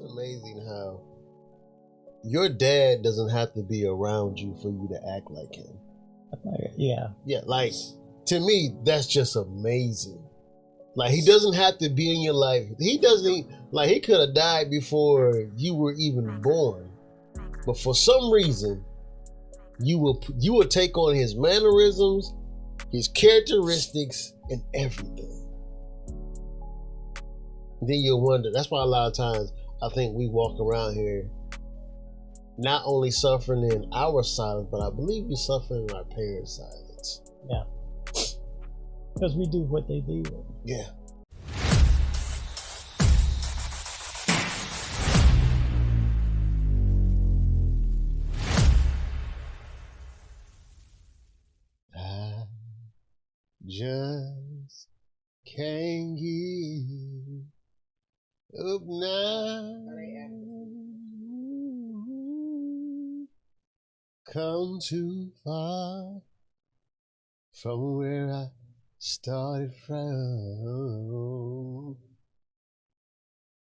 It's amazing how your dad doesn't have to be around you for you to act like him. Yeah. Yeah, like, to me, that's just amazing. Like, he doesn't have to be in your life. He could have died before you were even born. But for some reason, you will take on his mannerisms, his characteristics, and everything. Then you'll wonder. That's why a lot of times I think we walk around here not only suffering in our silence, but I believe we suffer in our parents' silence. Yeah. Because we do what they do. Yeah. I just can't give up now. Come too far from where I started from.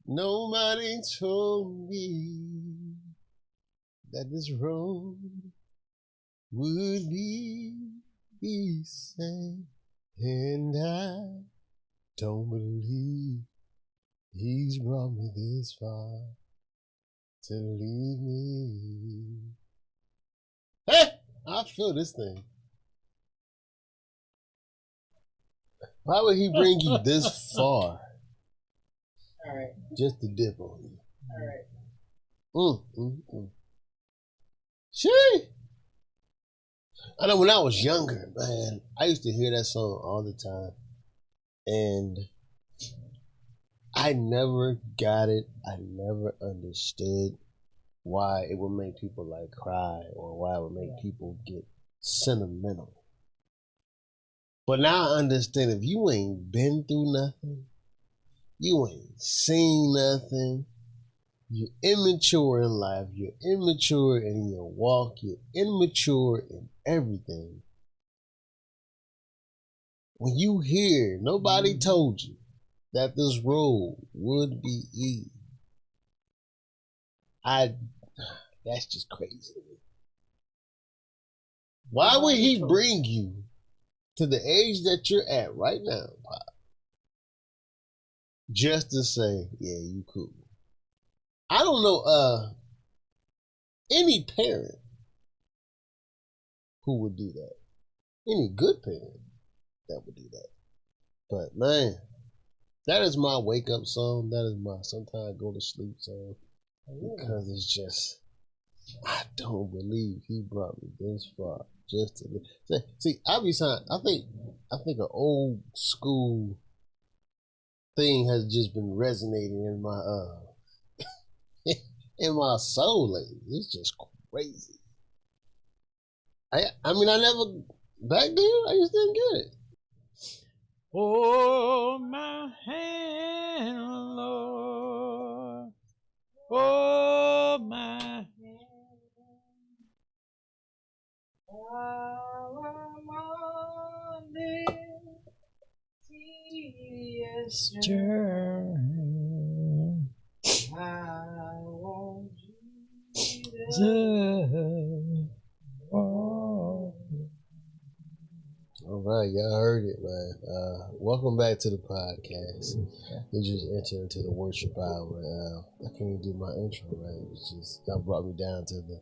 Nobody told me that this road would be easy, and I don't believe he's brought me this far to leave me. Hey, I feel this thing. Why would he bring you this far? All right. Just to dip on you. All right. Shit. I know when I was younger, man, I used to hear that song all the time. And I never got it. I never understood why it would make people like cry or why it would make people get sentimental. But now I understand if you ain't been through nothing, you ain't seen nothing, you're immature in life, you're immature in your walk, you're immature in everything. When you hear nobody told you that this road would be easy, that's just crazy. Why would he bring you to the age that you're at right now, Pop, just to say, yeah, you cool? I don't know any parent who would do that. Any good parent that would do that. But man, that is my wake up song. That is my sometimes go to sleep song. Because it's just, I don't believe he brought me this far just to see. I think an old school thing has just been resonating in my in my soul lately. It's just crazy. I mean, I never back then. I just didn't get it. Oh, my hand, Lord. Oh, my hand. Journey. I want Jesus. All right, y'all heard it, man. Welcome back to the podcast. We just entered into the worship hour. I can't even do my intro, right? It's just y'all brought me down to the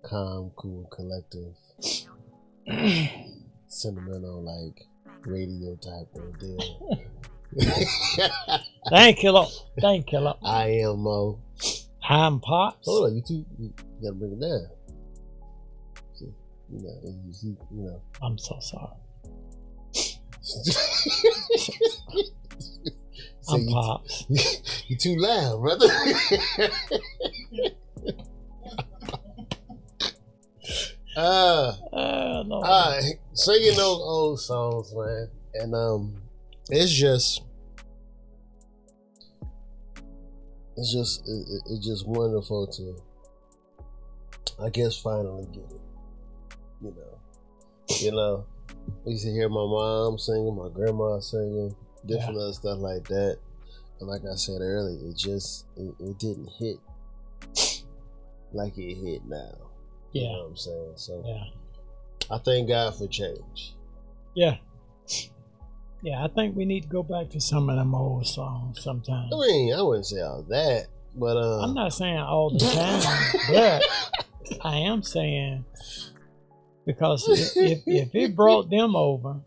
calm, cool, collective, sentimental, like radio type of deal. Thank you, Lord. Thank you, Lord. I am Mo. I'm Pops. Hold on, you gotta bring it down. See, you know. I'm so sorry. I'm Pops. You too loud, brother. No. Singing those old songs, man, and it's just wonderful to, I guess, finally get it. You know. I used to hear my mom singing, my grandma singing, different other stuff like that. like I said earlier, it didn't hit like it hit now. Yeah. You know what I'm saying? So Yeah. I thank God for change. Yeah. Yeah, I think we need to go back to some of them old songs sometime. I mean, I wouldn't say all that, but I'm not saying all the time, but I am saying because if it brought them over,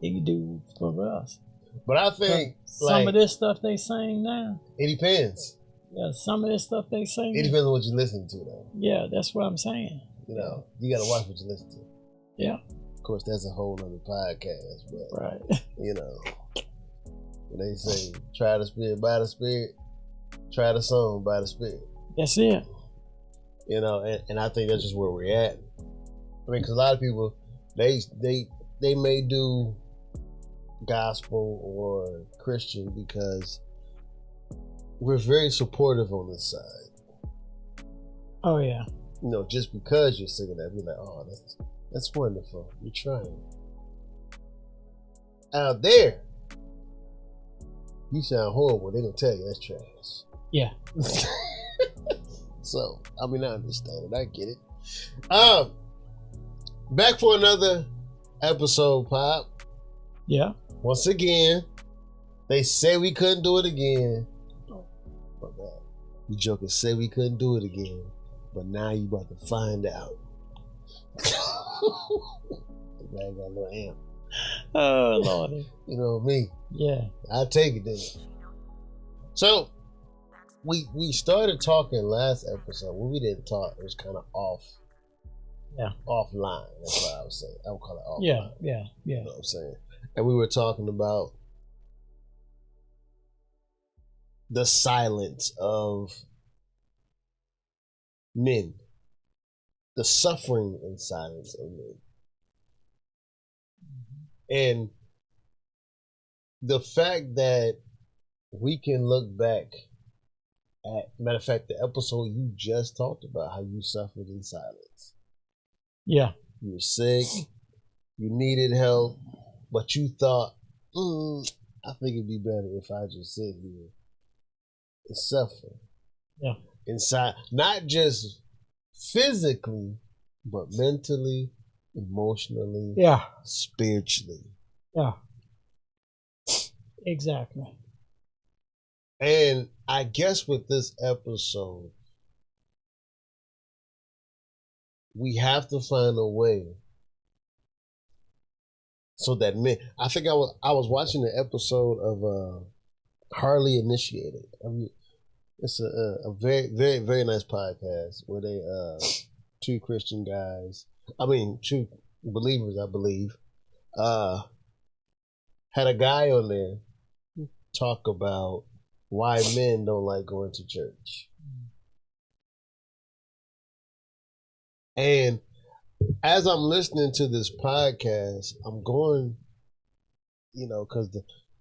it could do for us. But I think some of this stuff they sing now. It depends. Yeah, some of this stuff they sing. It depends on what you listen to, though. Yeah, that's what I'm saying. You know, you gotta watch what you listen to. Yeah. Of course, that's a whole other podcast, but right. You know, when they say try the spirit by the spirit, try the song by the spirit. That's it. You know, and I think that's just where we're at. I mean, because a lot of people, they may do gospel or Christian because we're very supportive on this side. Oh yeah. You know, just because you're singing that, we're like, oh, that's wonderful. You're trying. Out there, you sound horrible. They're gonna tell you that's trash. Yeah. So, I mean, I understand it. I get it. Back for another episode, Pop. Yeah. Once again, they say we couldn't do it again. But you jokers said we couldn't do it again. But now you about to find out. The man got a little amp. Oh, Lordy. You know me. Yeah. I'll take it then. So, we started talking last episode. When we didn't talk, it was kind of off. Yeah. Offline. That's what I was saying. I would call it offline. Yeah. You know what I'm saying? And we were talking about the silence of men. The suffering in silence of men. And the fact that we can look back at, matter of fact, the episode you just talked about, how you suffered in silence. Yeah. You were sick, you needed help, but you thought, I think it'd be better if I just sit here and suffer. Yeah. Inside, not just physically, but mentally, emotionally, spiritually. Yeah. Exactly. And I guess with this episode, we have to find a way so that men. I think I was watching an episode of Hardly Initiated. I mean, it's a very, very, very nice podcast where they two Christian guys. I mean, two believers, I believe. Had a guy on there talk about why men don't like going to church. And as I'm listening to this podcast, I'm going, you know, because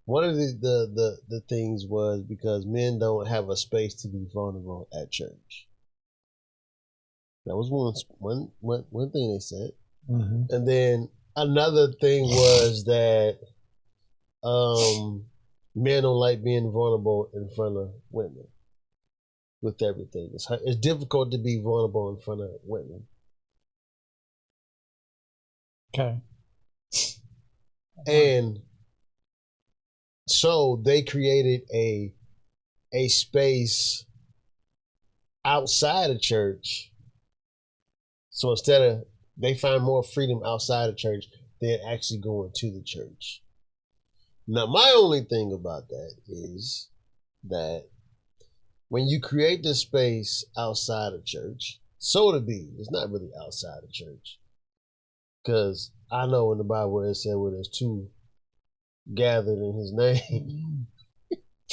one of the things was because men don't have a space to be vulnerable at church. That was one thing they said. Mm-hmm. And then another thing was that men don't like being vulnerable in front of women with everything. It's difficult to be vulnerable in front of women. Okay. And so they created a space outside of church. So instead of, they find more freedom outside of church than actually going to the church. Now, my only thing about that is that when you create this space outside of church, so to be, it's not really outside of church. Because I know in the Bible where it said where there's two gathered in his name,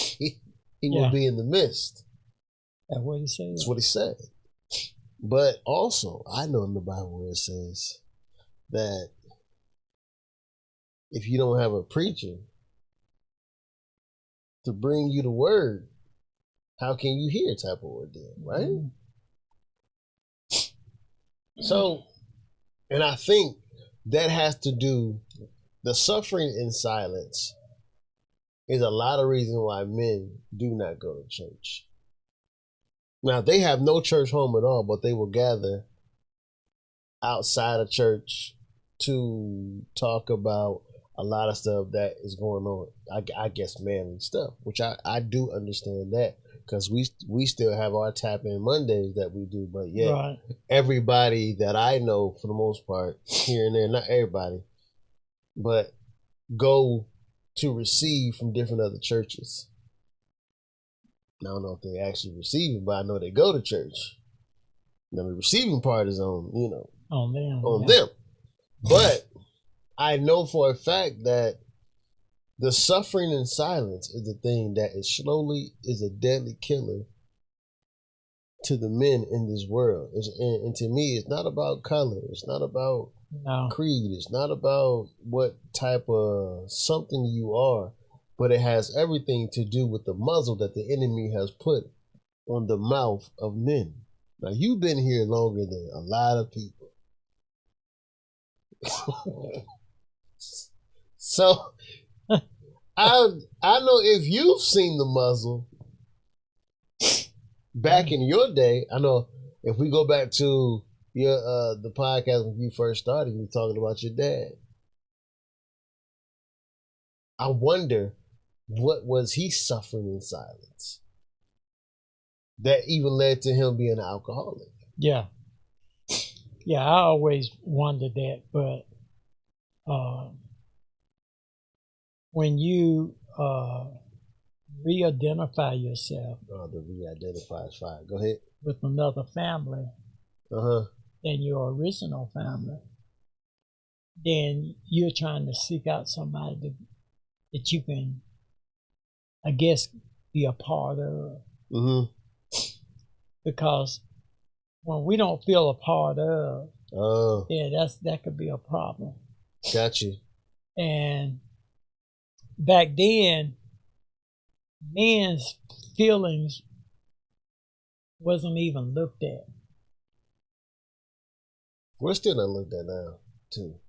he will be in the midst. That's what he said. That's what he said. But also, I know in the Bible where it says that if you don't have a preacher to bring you the word, how can you hear type of word then, right? So, and I think that has to do, the suffering in silence is a lot of reasons why men do not go to church. Now, they have no church home at all, but they will gather outside of church to talk about a lot of stuff that is going on. I guess manly stuff, which I do understand that, because we still have our tap in Mondays that we do, but yet Right. everybody that I know, for the most part, here and there, not everybody, but go to receive from different other churches. I don't know if they actually receive it, but I know they go to church. Now the receiving part is on, on them. But I know for a fact that the suffering in silence is the thing that is a deadly killer to the men in this world. And to me, it's not about color. It's not about creed. It's not about what type of something you are, but it has everything to do with the muzzle that the enemy has put on the mouth of men. Now, you've been here longer than a lot of people. So I know if you've seen the muzzle back in your day. I know if we go back to your the podcast when you first started, you were talking about your dad. I wonder what was he suffering in silence that even led to him being an alcoholic. Yeah, I always wondered that, but when you re-identify yourself, the re-identify is fine. Go ahead. With another family than your original family, then you're trying to seek out somebody that you can, I guess, be a part of. Because when we don't feel a part of, that could be a problem. Got you. And back then, men's feelings wasn't even looked at. We're still not looked at now, too.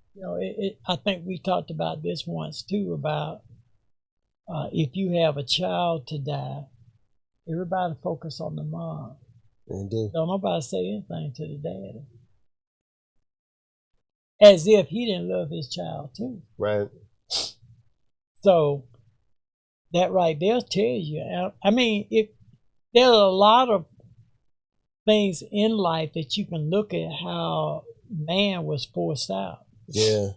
I think we talked about this once too, about if you have a child to die, everybody focus on the mom. They do. Don't nobody say anything to the daddy, as if he didn't love his child too. Right. So that right there tells you. I mean, there are a lot of things in life that you can look at how man was forced out. Yeah.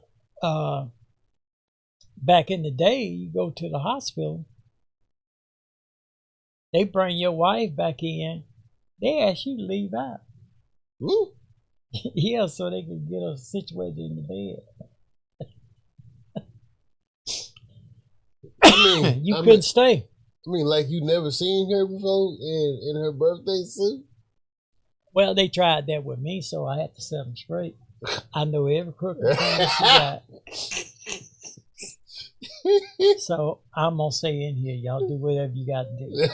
Back in the day, you go to the hospital, they bring your wife back in, they ask you to leave out. Woo. Yeah, so they can get her situated in the bed. You couldn't stay. I mean, like you never seen her before in her birthday suit? Well, they tried that with me, so I had to set them straight. I know every crooked thing she got. So I'm going to say in here, y'all do whatever you got to do.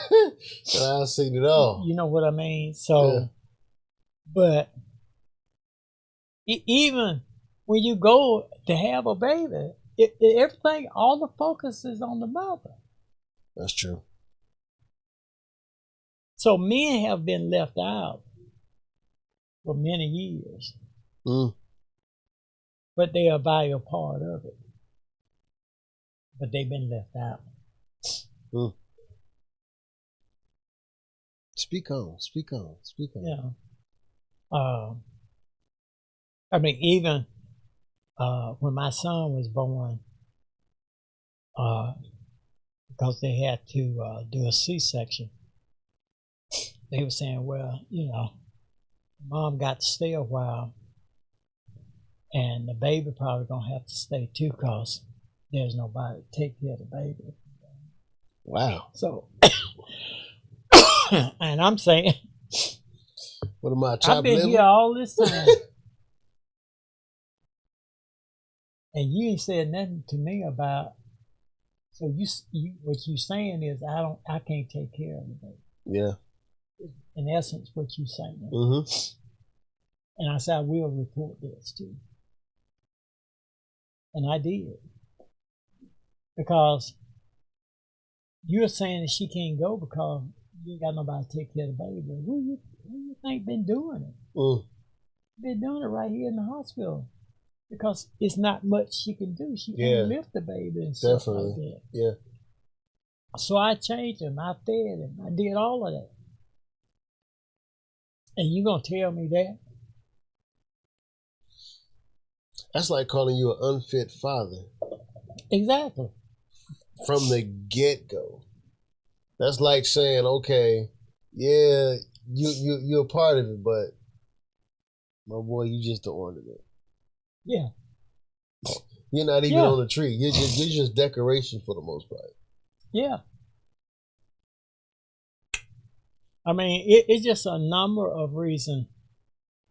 I've seen it all. You know what I mean? So, but even when you go to have a baby, everything, all the focus is on the mother. That's true. So men have been left out for many years. But they are a valuable part of it. But they've been left out. Speak on. Yeah. I mean, even when my son was born, because they had to do a C-section, they were saying, well, mom got to stay a while, and the baby probably gonna have to stay too, because there's nobody to take care of the baby. Wow. So, and I'm saying, what am I? I've been here all this time, and you ain't said nothing to me about. So you what you saying is I can't take care of the baby. Yeah. In essence, what you saying. And I said I will report this too, and I did, because you're saying that she can't go because you ain't got nobody to take care of the baby. Who you think been doing it? Mm. Been doing it right here in the hospital because it's not much she can do. She Yeah. can't lift the baby and stuff like Definitely. that. Yeah. So I changed him. I fed him. I did all of that. And you gonna tell me that? That's like calling you an unfit father Exactly. from the get go. That's like saying, okay, yeah, you're a part of it, but my boy, you just the ornament. Yeah. You're not even Yeah. on the tree. You're just decoration for the most part. Yeah. I mean, it's just a number of reasons.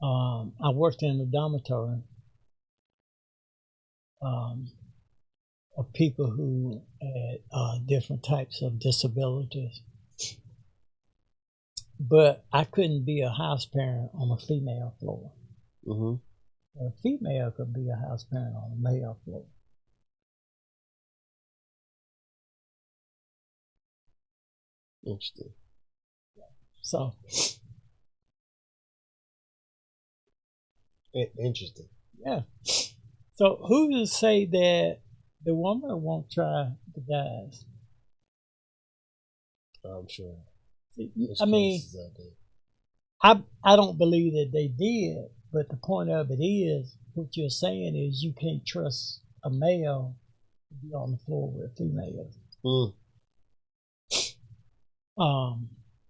I worked in a dormitory um, of people who had different types of disabilities, but I couldn't be a house parent on a female floor. Mm-hmm. A female could be a house parent on a male floor. Interesting. So, Interesting. yeah. So, who to say that the woman won't try the guys? I'm sure. I mean, I don't believe that they did, but the point of it is, what you're saying is you can't trust a male to be on the floor with females. Mm.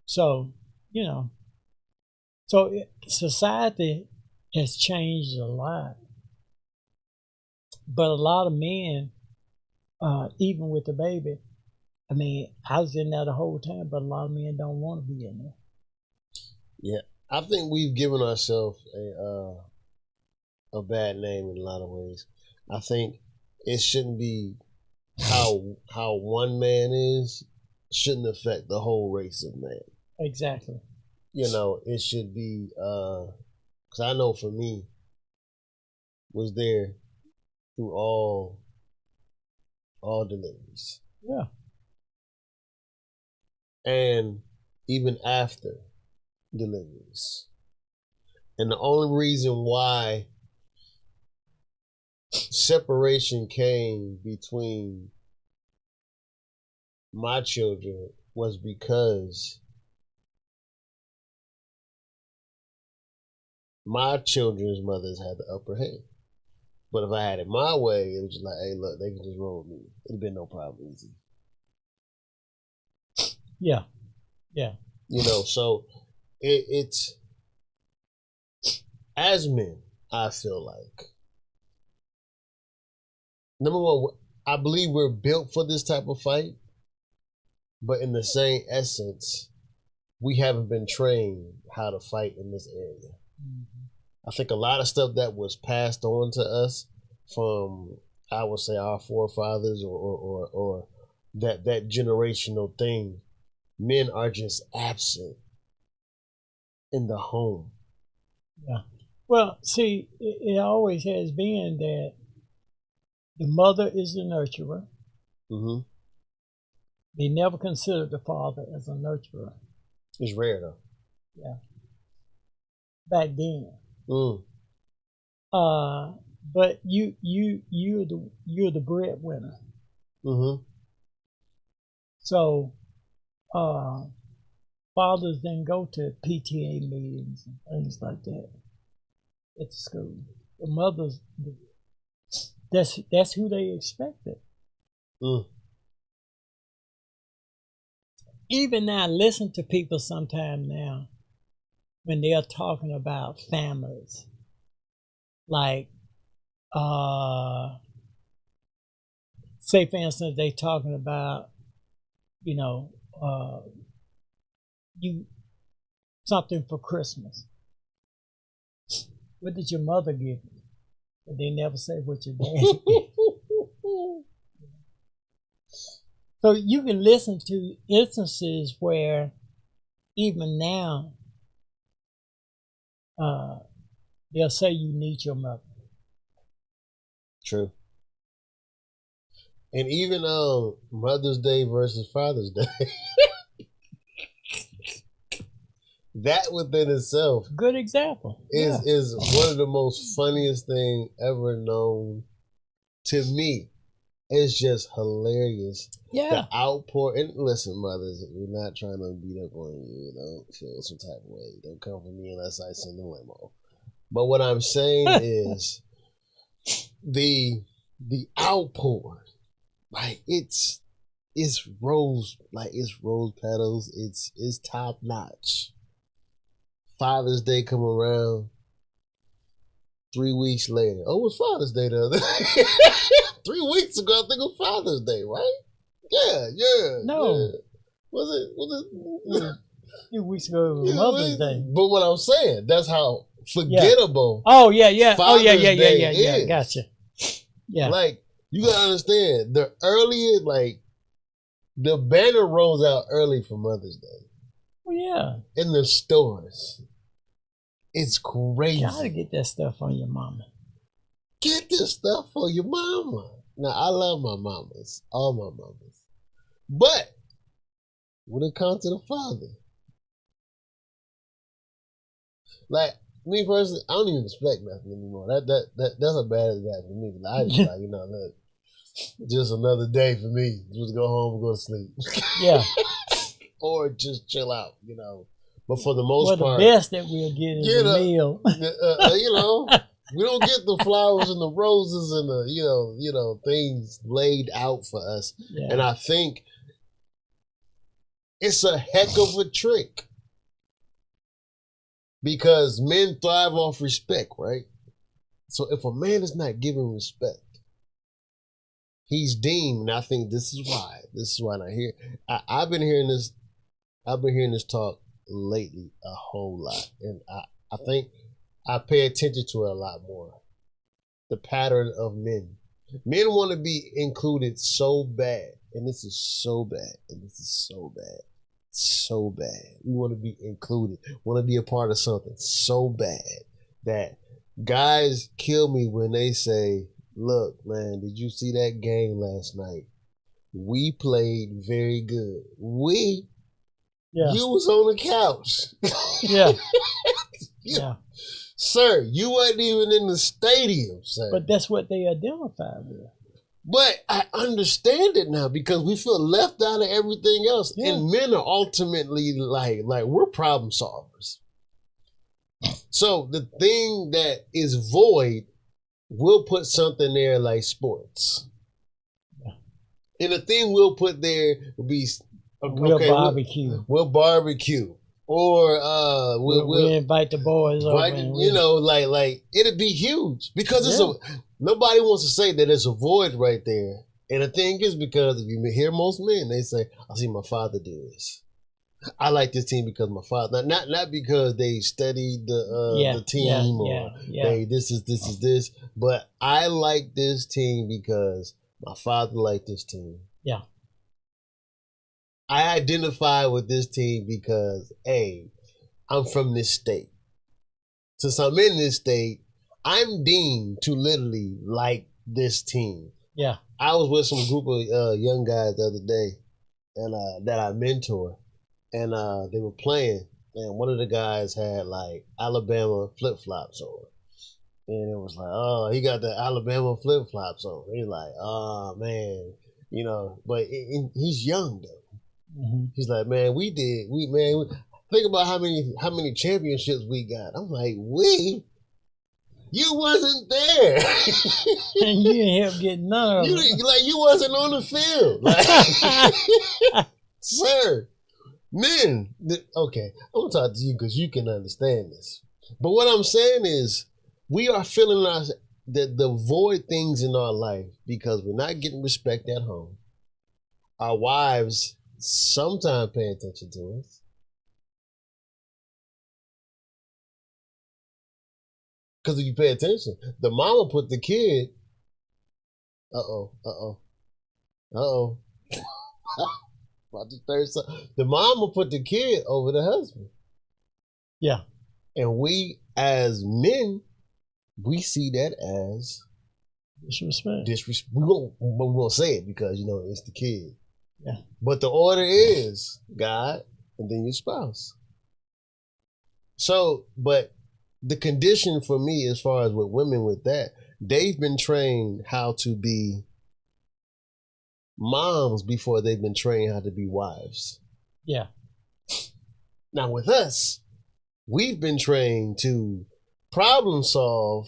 So you know, so society has changed a lot, but a lot of men, even with the baby, I mean, I was in there the whole time, but a lot of men don't want to be in there. Yeah, I think we've given ourselves a bad name in a lot of ways. I think it shouldn't be how one man is shouldn't affect the whole race of man. Exactly. You know, it should be because I know for me was there through all deliveries Yeah. and even after deliveries. And the only reason why separation came between my children was because my children's mothers had the upper hand. But if I had it my way, it was just like, hey, look, they can just roll with me. It'd been no problem, easy. Yeah. Yeah. You know, so it's as men, I feel like number one, I believe we're built for this type of fight, but in the same essence, we haven't been trained how to fight in this area. Mm-hmm. I think a lot of stuff that was passed on to us from, I would say, our forefathers or that generational thing, men are just absent in the home. Yeah. Well, see, it always has been that the mother is the nurturer. Mm-hmm. They never considered the father as a nurturer. It's rare though. Yeah. Back then. Mm. But you're the breadwinner. Mm-hmm. So, fathers didn't go to PTA meetings and things like that at the school. The mothers, that's who they expected. Mm. Even now, listen to people sometime now when they're talking about families, like say for instance they talking about you know you something for Christmas. What did your mother give you? But they never say what your dad gave. So you can listen to instances where even now they'll say you need your mother. True. And even Mother's Day versus Father's Day, that within itself Good example. is one of the most funniest thing ever known to me. It's just hilarious. Yeah. The outpour. And listen, mothers, we're not trying to beat up on you. Don't feel some type of way. Don't come for me unless I send a limo. But what I'm saying is the outpour. Like it's rose petals. It's top notch. Father's Day come around. 3 weeks later. Oh, it was Father's Day the other day. 3 weeks ago, I think it was Father's Day, right? Yeah. No. Yeah. Was it? A few weeks ago, it was Mother's Day. But what I'm saying, that's how forgettable. Oh, yeah. Father's Day Yeah. is. Gotcha. Yeah. Like, you gotta understand, the earlier, like, the banner rolls out early for Mother's Day. Oh, yeah. In the stores. It's crazy. You gotta get that stuff on your mama. Get this stuff for your mama. Now, I love my mamas. All my mamas. But, when it comes to the father, like, me personally, I don't even expect nothing anymore. That's a bad guy for me. I just like, look, just another day for me. Just go home and go to sleep. Yeah. Or just chill out, But for the most part, the best that we'll get is a meal. We don't get the flowers and the roses and the things laid out for us. Yeah. And I think it's a heck of a trick because men thrive off respect, right? So if a man is not given respect, he's deemed. And I think this is why. I've been hearing this talk lately a whole lot, and I think I pay attention to it a lot more. The pattern of men want to be included so bad, and this is so bad, so bad. We want to be included, want to be a part of something so bad that guys kill me when they say, "Look, man, did you see that game last night? We played very good. Yeah. You was on the couch." Yeah. Yeah. Sir, you wasn't even in the stadium, sir. But that's what they identify with. But I understand it now because we feel left out of everything else. Yeah. And men are ultimately like we're problem solvers. So the thing that is void, we'll put something there like sports. Yeah. And the thing we'll put there will be we'll barbecue. We'll barbecue. Or we'll invite the boys over. Like it'd be huge because nobody wants to say that it's a void right there. And the thing is, because if you hear most men, they say, "I see my father do this. I like this team because my father." Not because they studied the team or they this is this, but I like this team because my father liked this team. Yeah. I identify with this team because, A, I'm from this state. Since I'm in this state, I'm deemed to literally like this team. Yeah. I was with some group of young guys the other day and that I mentor, and they were playing, and one of the guys had like Alabama flip-flops on. And it was like, oh, he got the Alabama flip-flops on. He's like, oh, man, but he's young, though. Mm-hmm. He's like, man, think about how many championships we got. I'm like, you wasn't there. And you didn't help get none of them. You wasn't on the field. Like, sir, men, okay, I'm going to talk to you because you can understand this. But what I'm saying is, we are feeling the void things in our life because we're not getting respect at home. Our wives sometimes pay attention to us. Because if you pay attention, the mama put the kid. About the third son. The mama put the kid over the husband. Yeah. And we as men, we see that as Disrespect. We won't say it because it's the kid. Yeah. But the order is God and then your spouse. So, but the condition for me, as far as with women with that, they've been trained how to be moms before they've been trained how to be wives. Yeah. Now with us, we've been trained to problem solve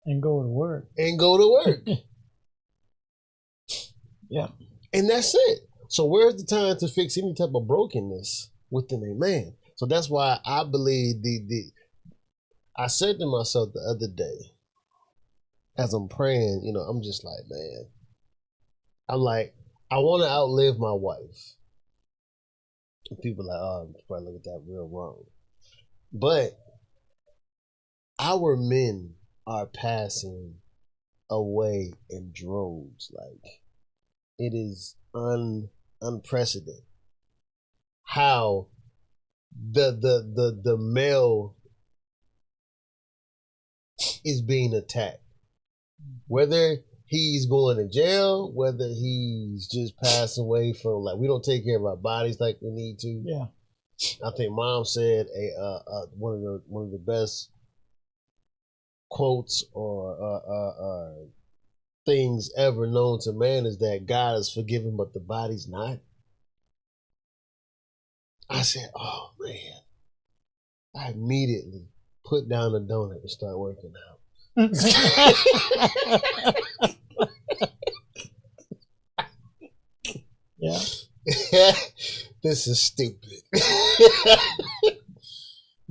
and go to work. Yeah. And that's it. So where's the time to fix any type of brokenness within a man? So that's why I believe I said to myself the other day, as I'm praying, I'm just like, man, I'm like, I want to outlive my wife. And people are like, oh, you probably look at that real wrong. But our men are passing away in droves. Like, it is unprecedented how the male is being attacked. Whether he's going to jail, whether he's just passing away from, like, we don't take care of our bodies like we need to. Yeah. I think Mom said one of the best quotes or things ever known to man is that God is forgiven, but the body's not. I said, oh man, I immediately put down the donut and start working out. Yeah. This is stupid.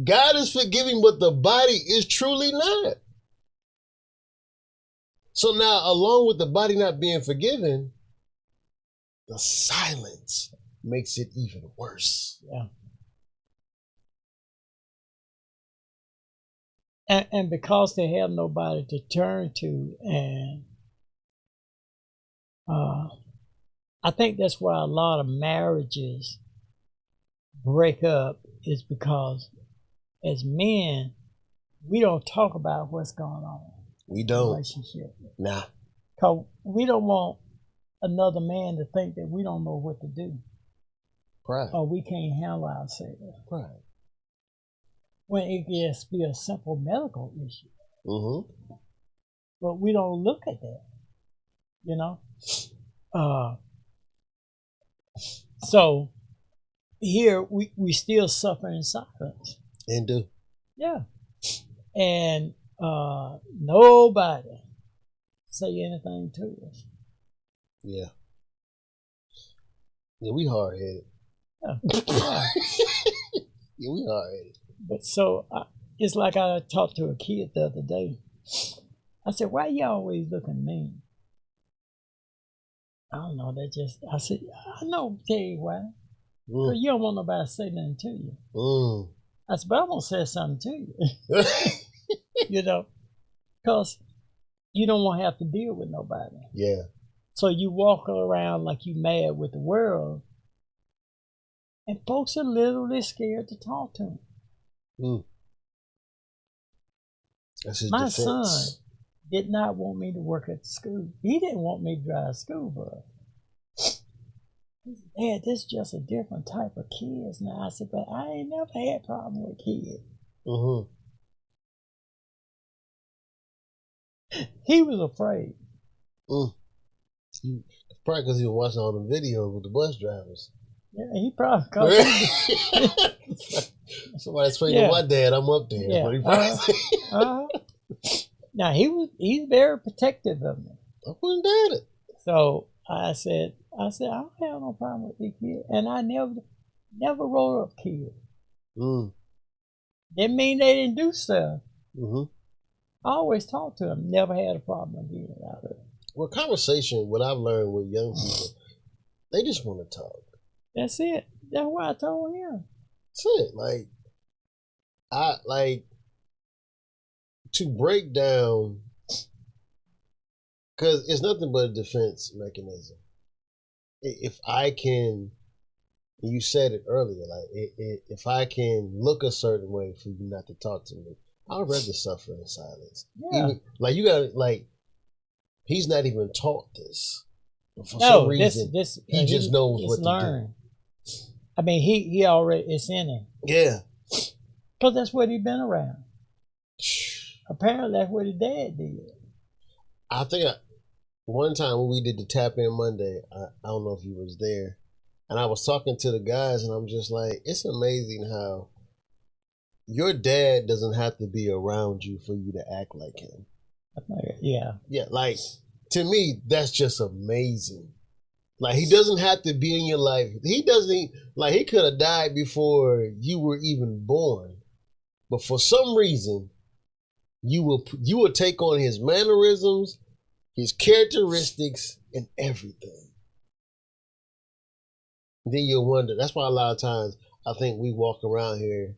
God is forgiving, but the body is truly not. So now, along with the body not being forgiven, the silence makes it even worse. Yeah. And because they have nobody to turn to, and I think that's why a lot of marriages break up, is because as men, we don't talk about what's going on. We in don't. the relationship. Nah. Because we don't want another man to think that we don't know what to do. Pride. Or we can't handle ourselves. Pride. When it gets to be a simple medical issue. Mm-hmm. But we don't look at that, you know? So here we still suffer in silence. And do. Yeah. And nobody say anything to us. Yeah. Yeah, we hard-headed. Yeah. Yeah, we hard-headed. But so it's like I talked to a kid the other day. I said, why you always looking mean? I don't know, I said, I know, tell you why. Because you don't want nobody to say nothing to you. I said, but I'm going to say something to you. You know, because you don't want to have to deal with nobody. Yeah. So you walk around like you mad with the world, and folks are literally scared to talk to them. That's his My defense. son did not want me to work at the school. He didn't want me to drive a school bus. He said, Dad, this is just a different type of kids now. I said, but I ain't never had a problem with kids. Mm-hmm. He was afraid. Probably because he was watching all the videos with the bus drivers. Yeah, he probably Somebody explained to my dad, I'm up there. Yeah. Now he's very protective of me. I wouldn't doubt it. So I said, I don't have no problem with these kids, and I never wrote up kids. Didn't mean they didn't do stuff. Mm-hmm. I always talked to them. Never had a problem being out of it. Well, conversation, what I've learned with young people, they just want to talk. That's it. That's why I told him. That's it. Like to break down, because it's nothing but a defense mechanism. If I can, you said it earlier, like if I can look a certain way for you not to talk to me, I'd rather suffer in silence. Yeah. Even like you gotta like he's not even taught this. But for some No, reason he just knows what to learned. I mean, he already it's in him do. Yeah. because that's what he been around. Apparently, that's what his dad did. I think one time when we did the Tap In Monday, I don't know if you was there, and I was talking to the guys, and I'm just like, it's amazing how your dad doesn't have to be around you for you to act like him. Yeah. Yeah, like to me, that's just amazing. Like he doesn't have to be in your life. He doesn't like he could have died before you were even born, but for some reason, you will take on his mannerisms, his characteristics, and everything. Then you'll wonder. That's why a lot of times I think we walk around here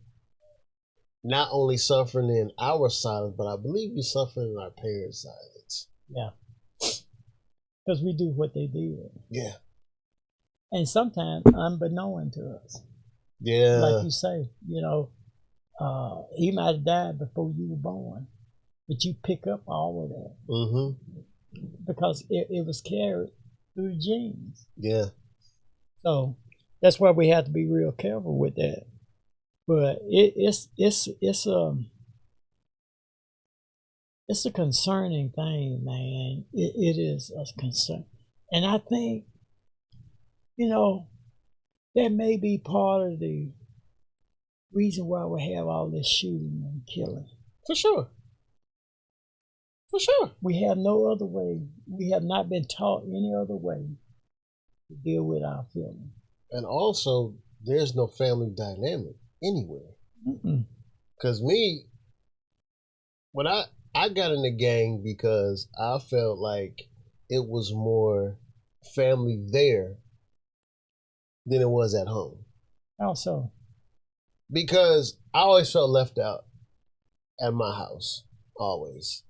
not only suffering in our silence, but I believe we suffer in our parents' silence. Yeah. Because we do what they did. Yeah. And sometimes unbeknown to us. Yeah. Like you say, he might have died before you were born, but you pick up all of that. Mm-hmm. Because it was carried through the genes. Yeah. So that's why we have to be real careful with that. But it's a concerning thing, man. It is a concern, and I think that may be part of the reason why we have all this shooting and killing. For sure. For sure. We have no other way. We have not been taught any other way to deal with our feelings. And also, there's no family dynamic anywhere. Because when I got in the gang because I felt like it was more family there than it was at home. How so? Because I always felt left out at my house. Always.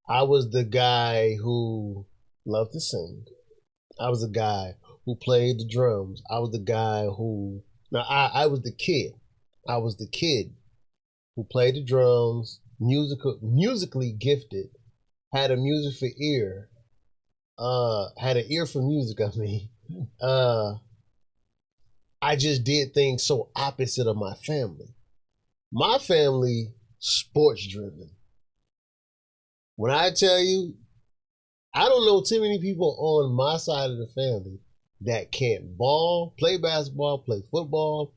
I was the guy who loved to sing. I was the guy who played the drums. I was the guy who I was the kid. I was the kid who played the drums, musically gifted, had a music for ear, had an ear for music. I mean, I just did things so opposite of my family. My family, sports driven. When I tell you, I don't know too many people on my side of the family that can't ball, play basketball, play football.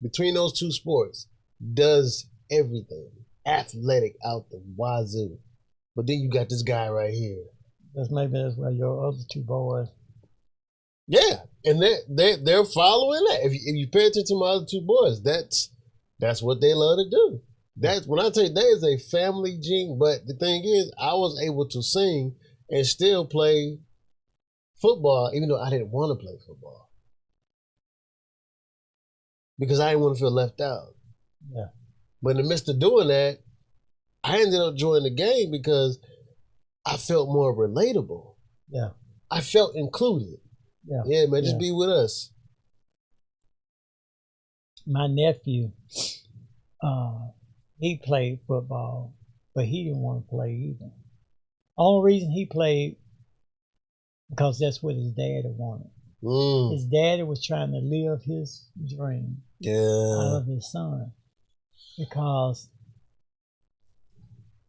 Between those two sports, does everything. Athletic out the wazoo. But then you got this guy right here. That's where your other two boys. Yeah, and they're following that. If you pay attention to my other two boys, that's what they love to do. That's when I tell you that is a family gene. But the thing is, I was able to sing and still play football, even though I didn't want to play football because I didn't want to feel left out. Yeah. But in the midst of doing that, I ended up joining the game because I felt more relatable. Yeah. I felt included. Yeah. Yeah, man, just be with us. My nephew, he played football, but he didn't want to play either. Only reason he played because that's what his daddy wanted. His daddy was trying to live his dream out of his son because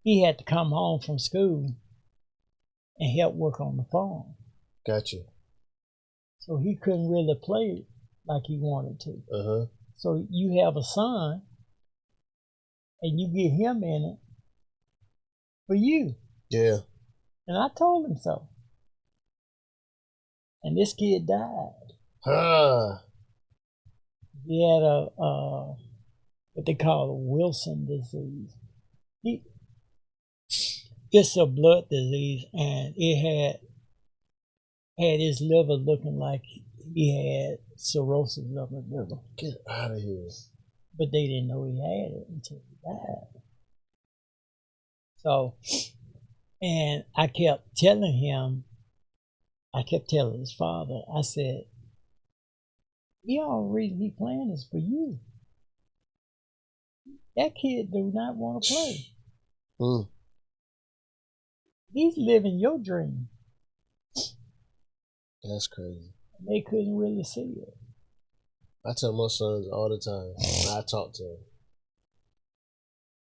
he had to come home from school and help work on the farm. Gotcha. So he couldn't really play like he wanted to. Uh-huh. So you have a son and you get him in it for you. Yeah. And I told him so. And this kid died. He had what they call a Wilson disease. It's a blood disease, and it had his liver looking like he had cirrhosis of the liver. Get out of here. But they didn't know he had it until he died. So, and I kept telling his father, I said, the only reason he playing is for you. That kid do not want to play. Mm. He's living your dream. That's crazy. They couldn't really see it. I tell my sons all the time when I talk to them,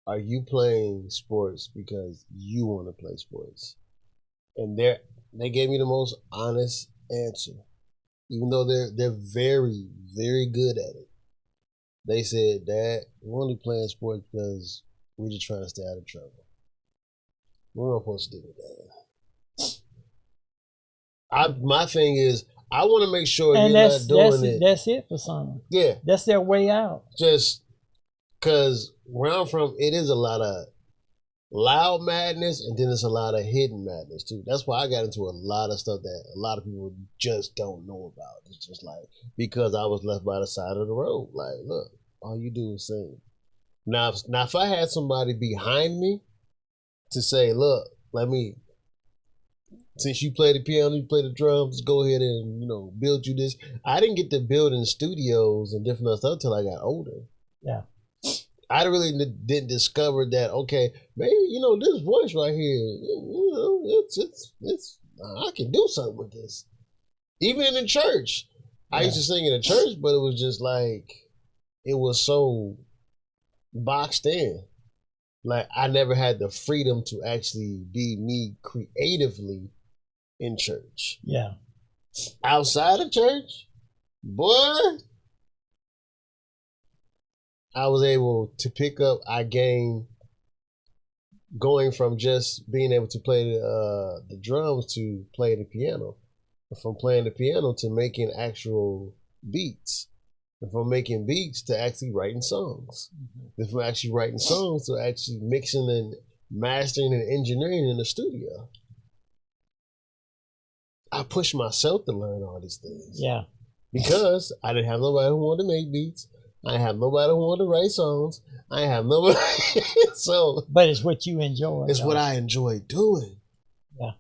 are you playing sports because you want to play sports? And they gave me the most honest answer. Even though they're very, very good at it. They said, Dad, we're only playing sports because we're just trying to stay out of trouble. What am I supposed to do with that? My thing is, I want to make sure And you're not doing it. That's it for some. Yeah. That's their way out. Just because where I'm from, it is a lot of loud madness, and then there's a lot of hidden madness too. That's why I got into a lot of stuff that a lot of people just don't know about. It's just like, because I was left by the side of the road. Like, look, all you do is sing. Now if I had somebody behind me to say, look, since you play the piano, you play the drums, go ahead and, build you this. I didn't get to build in studios and different stuff until I got older. Yeah. I really didn't discover that, okay, maybe, this voice right here, it's I can do something with this. Even in the church. Yeah. I used to sing in the church, but it was just like, it was so boxed in. Like, I never had the freedom to actually be me creatively in church. Yeah. Outside of church, boy, I was able to pick up, I gained going from just being able to play the drums to play the piano. From playing the piano to making actual beats. And from making beats to actually writing songs. Mm-hmm. And from actually writing songs to actually mixing and mastering and engineering in the studio. I pushed myself to learn all these things. Yeah. Because I didn't have nobody who wanted to make beats. I didn't have nobody who wanted to write songs. I didn't have nobody. But it's what you enjoy. It's what I enjoy doing. Yeah.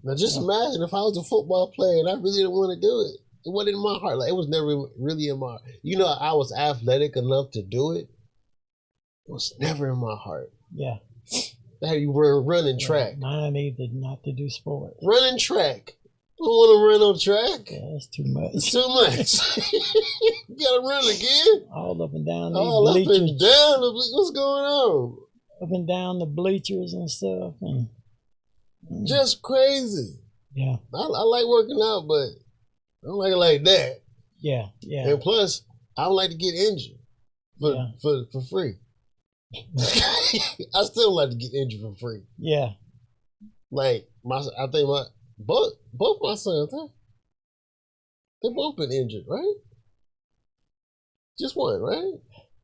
Now just imagine if I was a football player and I really didn't want to do it. It wasn't in my heart. Like, it was never really in my heart. I was athletic enough to do it. It was never in my heart. Yeah. How you were running track. Mine either not to do sport. Running track. I don't want to run on track. Yeah, that's too much. It's too much. You gotta run again. All up and down these bleachers. Up and down. What's going on? Up and down the bleachers and stuff. And just crazy. Yeah. I like working out, but I don't like it like that. Yeah, yeah. And plus, I don't like to get injured for free. I still like to get injured for free. Yeah. Like I think both my sons, they both been injured, right? Just one, right?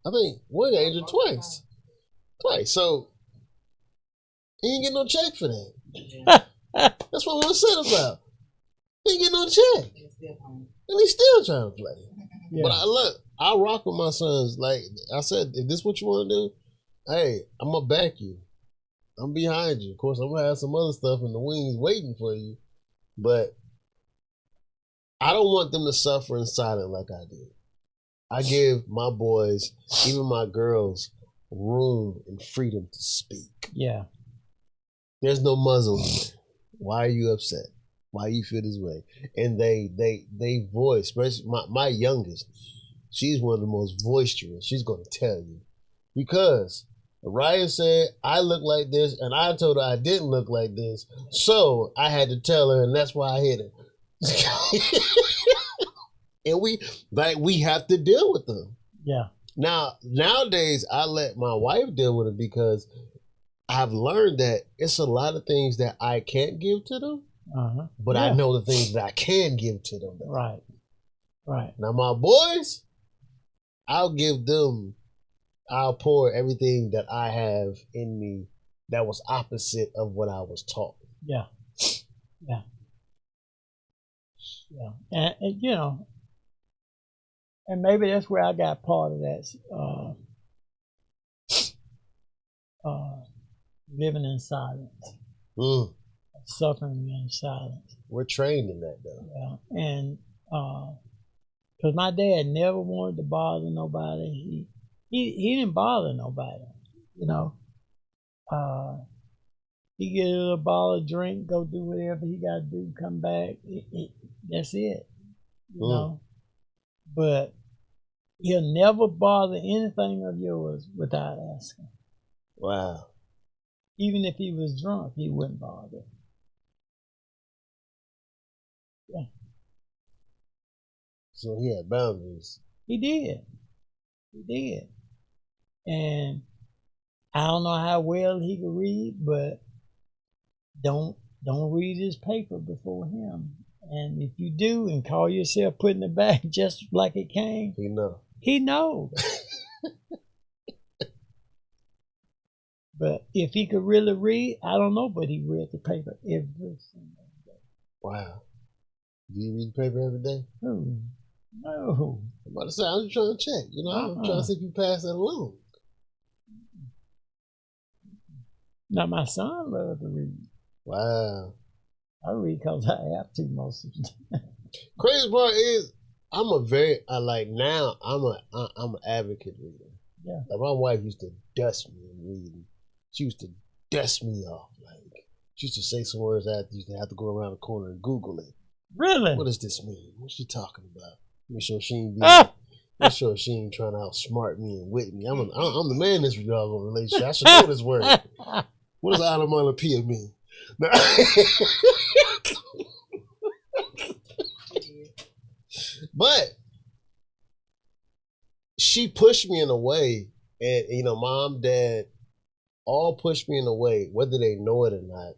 I think one got injured twice. So he ain't get no check for that. That's what we were said about. He ain't get no check. And he's still trying to play. Yeah. But I rock with my sons. Like I said, if this is what you want to do, hey, I'm going to back you. I'm behind you. Of course, I'm going to have some other stuff in the wings waiting for you. But I don't want them to suffer in silence like I did. I give my boys, even my girls, room and freedom to speak. Yeah. There's no muzzle in there. Why are you upset? Why you feel this way? And they voice, especially my youngest, she's one of the most boisterous. She's going to tell you. Because Ryan said, I look like this, and I told her I didn't look like this. So I had to tell her, and that's why I hit her. And we have to deal with them. Yeah. Now, nowadays, I let my wife deal with it because I've learned that it's a lot of things that I can't give to them. Uh-huh. But I know the things that I can give to them. Right. Now my boys, I'll pour everything that I have in me that was opposite of what I was taught. Yeah. And and maybe that's where I got part of that living in silence. Suffering in silence. We're trained in that, though. Yeah, and because my dad never wanted to bother nobody. He didn't bother nobody, He get a little bottle of drink, go do whatever he got to do, come back. That's it, you know. But he'll never bother anything of yours without asking. Wow. Even if he was drunk, he wouldn't bother. Yeah. So he had boundaries. He did. And I don't know how well he could read, but don't read his paper before him. And if you do and call yourself putting it back just like it came, he knows. But if he could really read, I don't know, but he read the paper every single day. Wow. Do you read the paper every day? No. I'm about to say, I'm just trying to check. You know, I'm trying to see if you pass that along. Now, my son loves to read. Wow. I read because I have to most of the time. Crazy part is, I'm an advocate reader. Yeah. Like my wife used to dust me in reading. She used to dust me off. Like she used to say some words I used to have to go around the corner and Google it. Really? What does this mean? What's she talking about? Make sure she ain't trying to outsmart me and wit me. I'm the man in this doggone relationship. I should know this word. What does onomatopoeia mean? But she pushed me in a way, and mom, dad, all pushed me in a way, whether they know it or not,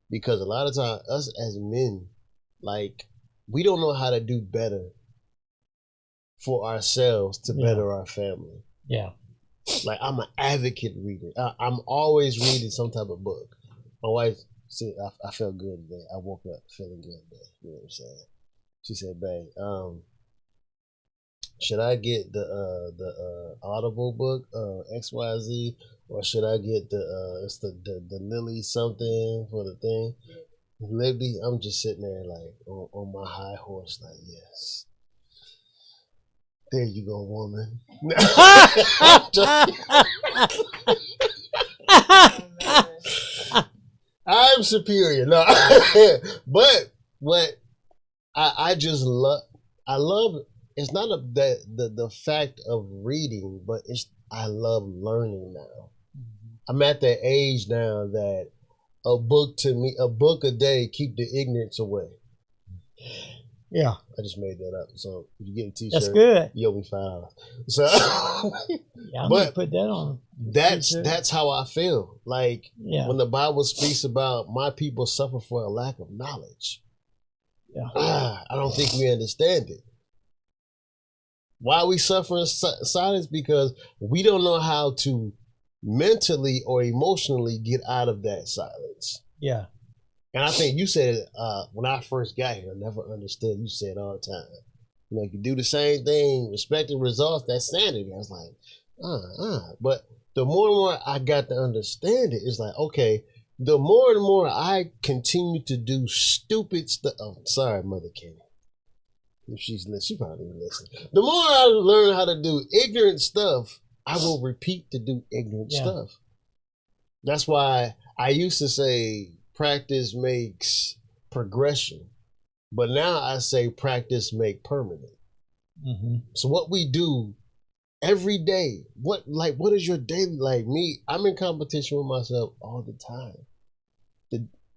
because a lot of times us as men, like, we don't know how to do better for ourselves to better our family. Yeah. Like, I'm an advocate reader. I'm always reading some type of book. My wife said, I felt good today. I woke up feeling good today. You know what I'm saying? She said, babe, should I get the Audible book, XYZ, or should I get the Lily something for the thing? Libby, I'm just sitting there like on my high horse, like, yes. There you go, woman. I'm superior. No. But what I just love, it's not the fact of reading, but I love learning now. Mm-hmm. I'm at that age now that a book a day keep the ignorance away. Yeah. I just made that up. So if you get a t-shirt, that's good. You owe me $5. So yeah, I'm gonna put that on. That's how I feel. Like when the Bible speaks about my people suffer for a lack of knowledge. Yeah. I don't think we understand it. Why we suffer in silence? Because we don't know how to mentally or emotionally get out of that silence. Yeah. And I think you said it when I first got here. I never understood. You said it all the time. You can do the same thing, respecting results. That's sanity. I was like, But the more and more I got to understand it, it's like, okay, the more and more I continue to do stupid stuff. Oh, sorry, Mother Kenny. If she's listening, she probably didn't listen. The more I learn how to do ignorant stuff, I will repeat to do ignorant stuff. That's why I used to say practice makes progression, but now I say practice make permanent. Mm-hmm. So what we do every day, what is your daily, like me, I'm in competition with myself all the time.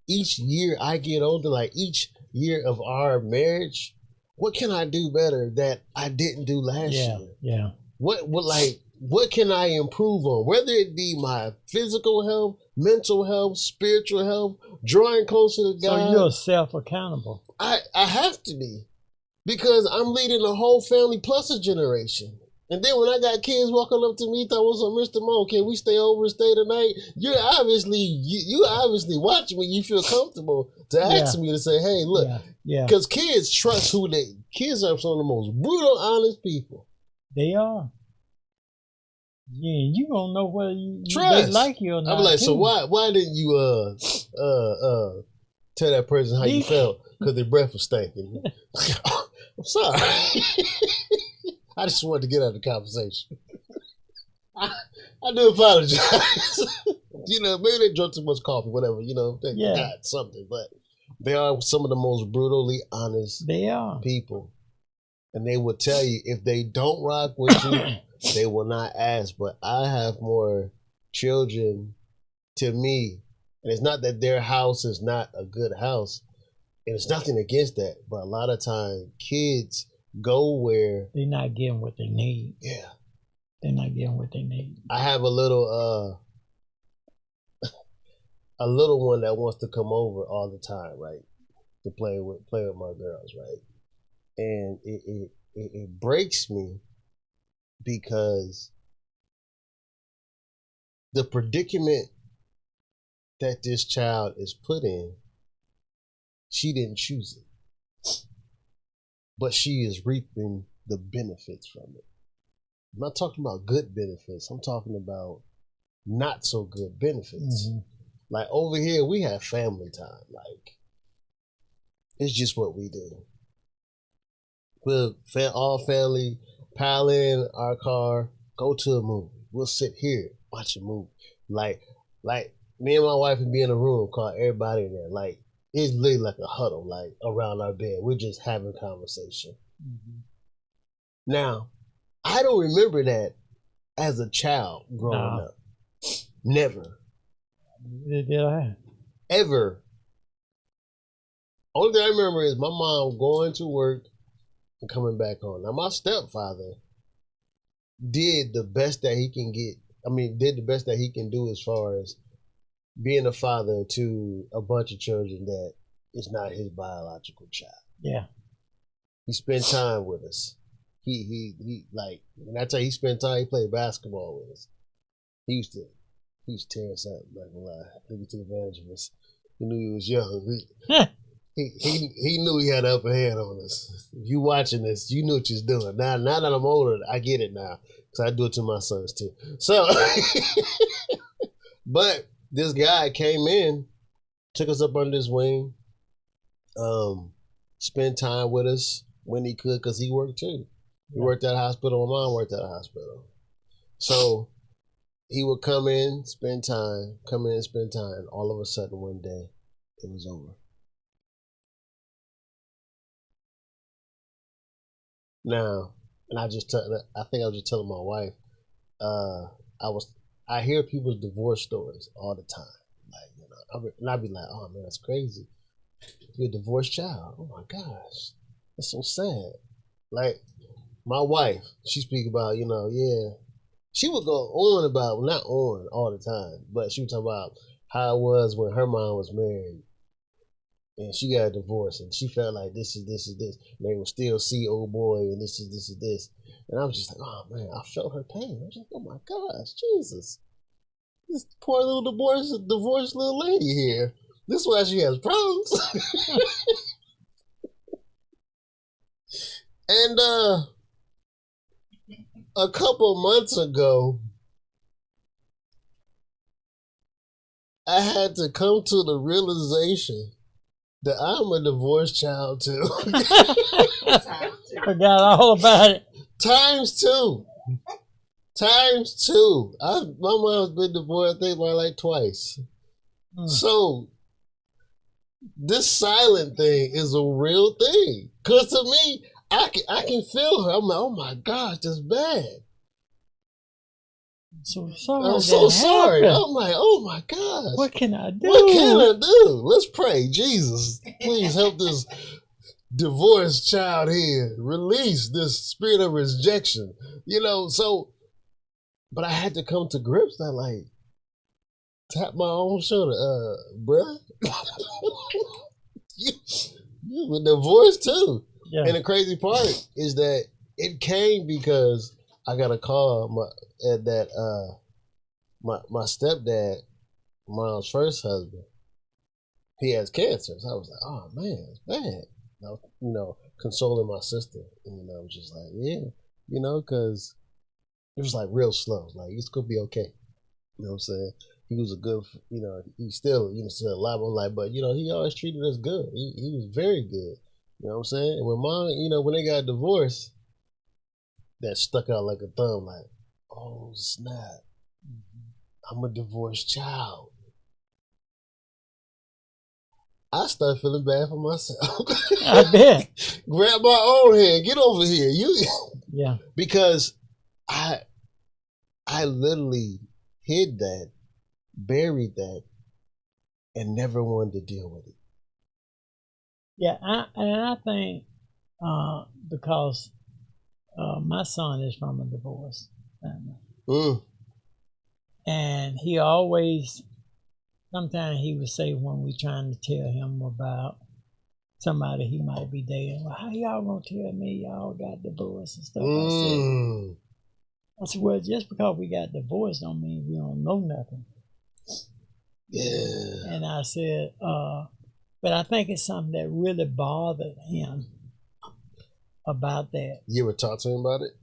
Each year I get older, like each year of our marriage, what can I do better that I didn't do last year? Yeah. What can I improve on? Whether it be my physical health, mental health, spiritual health, drawing closer to God. So you're self-accountable. I have to be, because I'm leading a whole family plus a generation. And then when I got kids walking up to me, thought, "What's up, Mr. Mo? Can we stay over and stay tonight?" You obviously watching me. You feel comfortable to ask me to say, "Hey, look," because kids trust kids are some of the most brutal, honest people. They are. Yeah, you don't know whether they like you or not. I'm like, so why didn't you tell that person how you felt? Because their breath was stinking. I'm sorry. I just wanted to get out of the conversation. I do apologize. You know, maybe they drunk too much coffee, whatever. You know, they got something, but they are some of the most brutally honest people. And they will tell you if they don't rock with you, they will not ask. But I have more children to me, and it's not that their house is not a good house, and it's nothing against that. But a lot of times, kids go where they're not getting what they need. Yeah, they're not getting what they need. I have a little one that wants to come over all the time, right, to play with my girls, right, and it breaks me because the predicament that this child is put in, she didn't choose it, but she is reaping the benefits from it. I'm not talking about good benefits. I'm talking about not so good benefits. Mm-hmm. Like over here, we have family time. Like, it's just what we do. We'll all family pile in our car, go to a movie. We'll sit here, watch a movie. Like me and my wife would be in a room, call everybody in there. Like, it's literally like a huddle, like around our bed. We're just having conversation. Mm-hmm. Now, I don't remember that as a child growing up. Never. Did I? Ever. Only thing I remember is my mom going to work and coming back home. Now, my stepfather did the best that he can get. I mean, did the best that he can do as far as being a father to a bunch of children that is not his biological child. Yeah. He spent time with us. He like, when I tell you he spent time, he played basketball with us. He used to tear us up, not gonna lie. He took advantage of us. He knew he was young. He knew he had the upper hand on us. If you watching this, you knew what you was doing. Now that I'm older, I get it now. Because I do it to my sons too. So, but this guy came in, took us up under his wing, spent time with us when he could, because he worked too. He worked at a hospital. My mom worked at a hospital. So he would come in, spend time, and all of a sudden one day, it was over. Now, and I think I was just telling my wife, I hear people's divorce stories all the time. Like, you know, and I'd be like, oh man, that's crazy. You're a divorced child. Oh my gosh, that's so sad. Like, my wife, she speak about, you know, she would go on about, not on all the time, but she would talk about how it was when her mom was married and she got a divorce and she felt like this is this. And they would still see old boy and this is this. And I was just like, oh man, I felt her pain. I was like, oh my gosh, Jesus. This poor little divorced little lady here. This is why she has problems. And a couple months ago, I had to come to the realization that I'm a divorced child too. Forgot all about it. Times two. My mom's been divorced, I think, like twice. So this silent thing is a real thing. Cause to me, I can feel her. I'm like, oh my gosh, that's bad. So sorry. I'm so sorry. I'm like, oh my gosh. What can I do? What can I do? Let's pray. Jesus, please help this divorced child here. Release this spirit of rejection. You know, so, but I had to come to grips that, like, tap my own shoulder. Bruh, you were divorced too. Yeah. And the crazy part is that it came because I got a call my stepdad, mom's first husband, he has cancer. So I was like, oh man, it's bad. I was, you know, consoling my sister. And I was just like, yeah, you know, because it was like real slow. Like, it's going to be okay. You know what I'm saying? He was a good, you know, he's still, you know, still alive on life, but, you know, he always treated us good. He was very good. You know what I'm saying? And when mom, you know, when they got divorced, that stuck out like a thumb, like, oh snap. Mm-hmm. I'm a divorced child. I start feeling bad for myself. I bet. Grab my own hand. Get over here. Yeah. Because I literally hid that, buried that, and never wanted to deal with it. Yeah, I think because my son is from a divorce family, and he always, sometimes he would say when we trying to tell him about somebody he might be dating, well, how y'all gonna tell me y'all got divorced and stuff? I said, well, just because we got divorced don't mean we don't know nothing. Yeah. And I said, but I think it's something that really bothered him about that. You ever talk to him about it?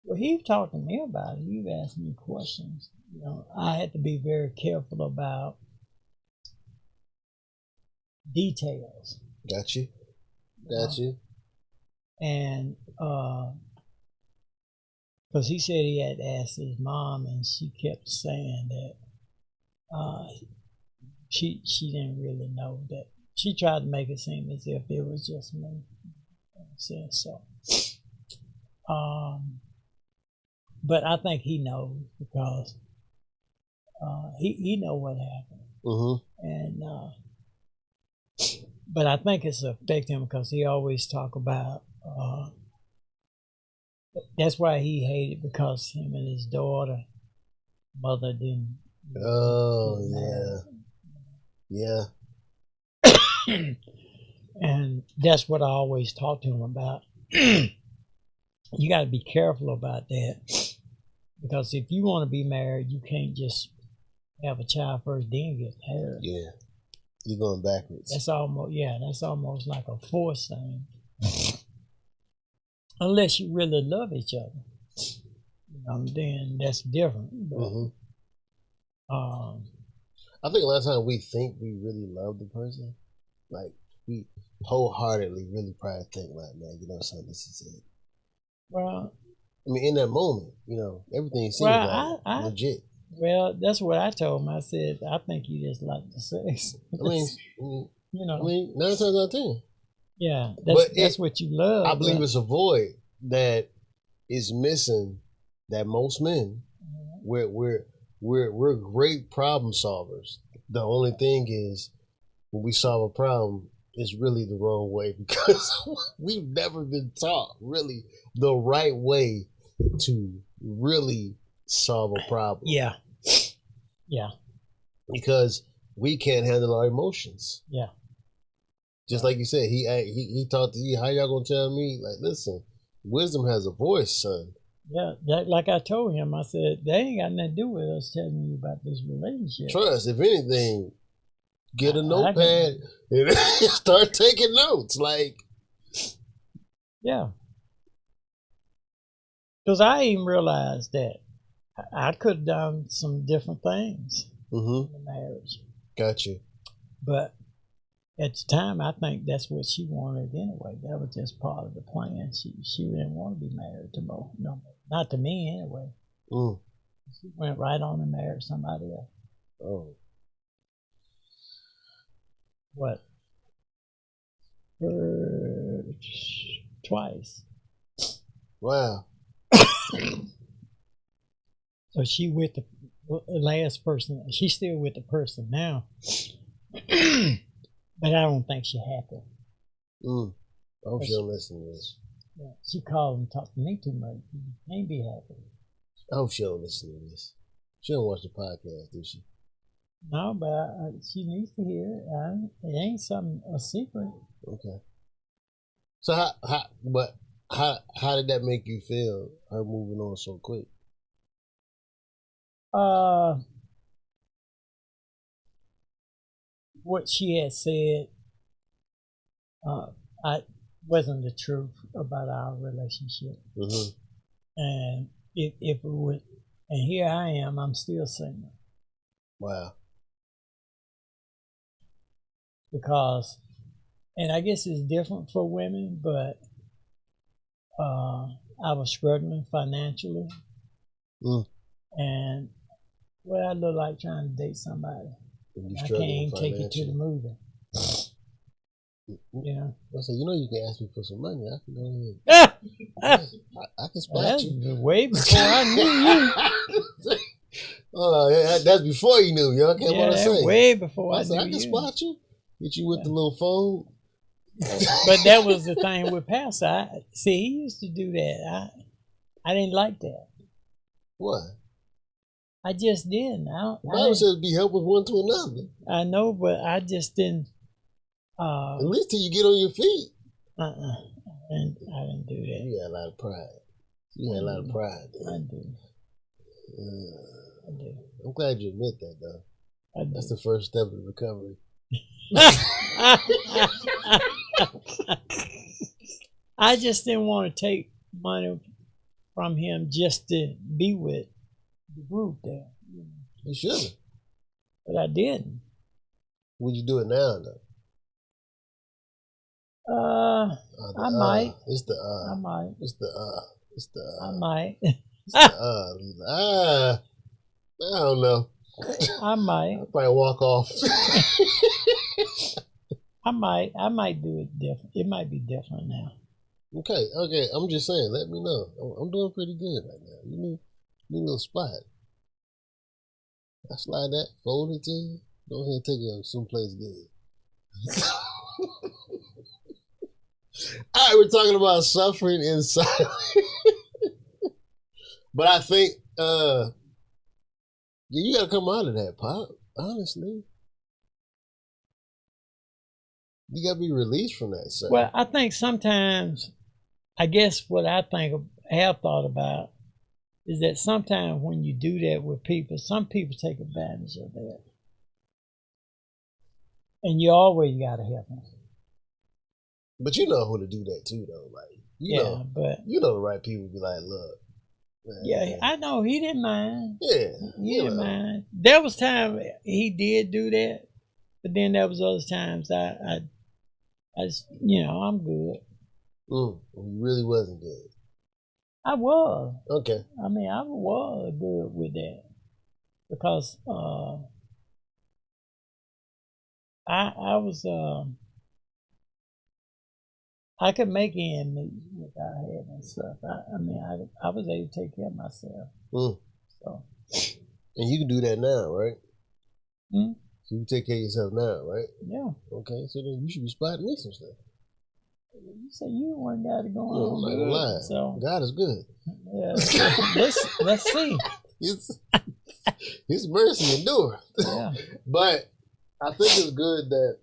Well, he talked to me about it. He asked me questions. You know, I had to be very careful about details. Got you. And because he said he had asked his mom, and she kept saying that she didn't really know that. She tried to make it seem as if it was just me. Said so. But I think he knows because he know what happened. Mm-hmm. And but I think it's affecting him because he always talk about. That's why he hated, because him and his daughter mother didn't. Oh yeah. And that's what I always talk to him about. You got to be careful about that, because if you want to be married, you can't just have a child first then get married. Yeah, you're going backwards. That's almost like a forced thing, unless you really love each other. Then that's different. But, I think a lot of times we think we really love the person, like we wholeheartedly really probably think like, man, you know something, this is it. Well, I mean, in that moment, everything seems like legit. Well, that's what I told him. I said, I think you just like the sex. I mean, 9 times out of 10. Yeah, that's what you love. I believe it's a void that is missing. That most men, we're great problem solvers. The only thing is, when we solve a problem, it's really the wrong way, because we've never been taught really the right way to really solve a problem. Yeah. Because we can't handle our emotions. Yeah. Just like you said, he talked to you. How y'all gonna tell me? Like, listen, wisdom has a voice, son. Yeah, like I told him, I said, they ain't got nothing to do with us telling you about this relationship. Trust, if anything, get a notepad and start taking notes. Like, yeah. Because I even realized that I could have done some different things in the marriage. Got you. But at the time, I think that's what she wanted anyway. That was just part of the plan. She didn't want to be married to both. No, not to me anyway. She went right on and married somebody else. Oh. What? Twice. Wow. So she with the last person. She's still with the person now. But I don't think she happy. I hope she don't listen to this. Yeah, she called and talked to me too much. She can't be happy. I hope she don't listen to this. She don't watch the podcast, does she? No, but she needs to hear it. It ain't a secret. Okay. So how did that make you feel? Her moving on so quick. What she had said, I wasn't the truth about our relationship. And if it would, and here I am, I'm still single. Wow. Because, and I guess it's different for women, but I was struggling financially, and Well, I look like trying to date somebody. I can't even take you to the movie. Yeah. I said, you can ask me for some money. I can go ahead. I can spot you. Way before I knew you. That's before you knew. Y'all can't want to say. Way before I knew you. I can spot you. Get you with the little phone. But that was the thing with Pastor. See, he used to do that. I didn't like that. What? I just didn't. The Bible says be helpers one to another. I know, but I just didn't. At least till you get on your feet. I didn't do that. You had a lot of pride. You had a lot of pride. I do. I do. I'm glad you admit that, though. That's the first step of recovery. I just didn't want to take money from him just to be with the group there. You should. But I didn't. Would you do it now, though? I might. It's the I might. It's the I might. It's the I don't know. I might. I'll probably walk off. I might do it different. It might be different now. Okay. I'm just saying. Let me know. I'm doing pretty good right now. You need a little spot. I slide that, fold it to you. Go ahead and take it someplace good. All right, we're talking about suffering in silence. But I think you gotta come out of that, Pop. Honestly. You gotta be released from that stuff. Well, I think sometimes, I guess what I have thought about is that sometimes when you do that with people, some people take advantage of that. And you always gotta help them. But you know who to do that too, though. Like you know the right people be like, look. Man, yeah, I know he didn't mind. Yeah, he didn't mind. There was time he did do that, but then there was other times I just, I'm good. You really wasn't good. I was. Okay. I mean, I was good with that because I was I could make ends meet without having stuff. I was able to take care of myself. So. And you can do that now, right? Hmm? So you take care of yourself now, right? Yeah. Okay, so then you should be spotting me some stuff. You say you one got to go on. I'm not gonna lie. So God is good. Yeah. Let's see. His mercy endure. Yeah. But I think it's good that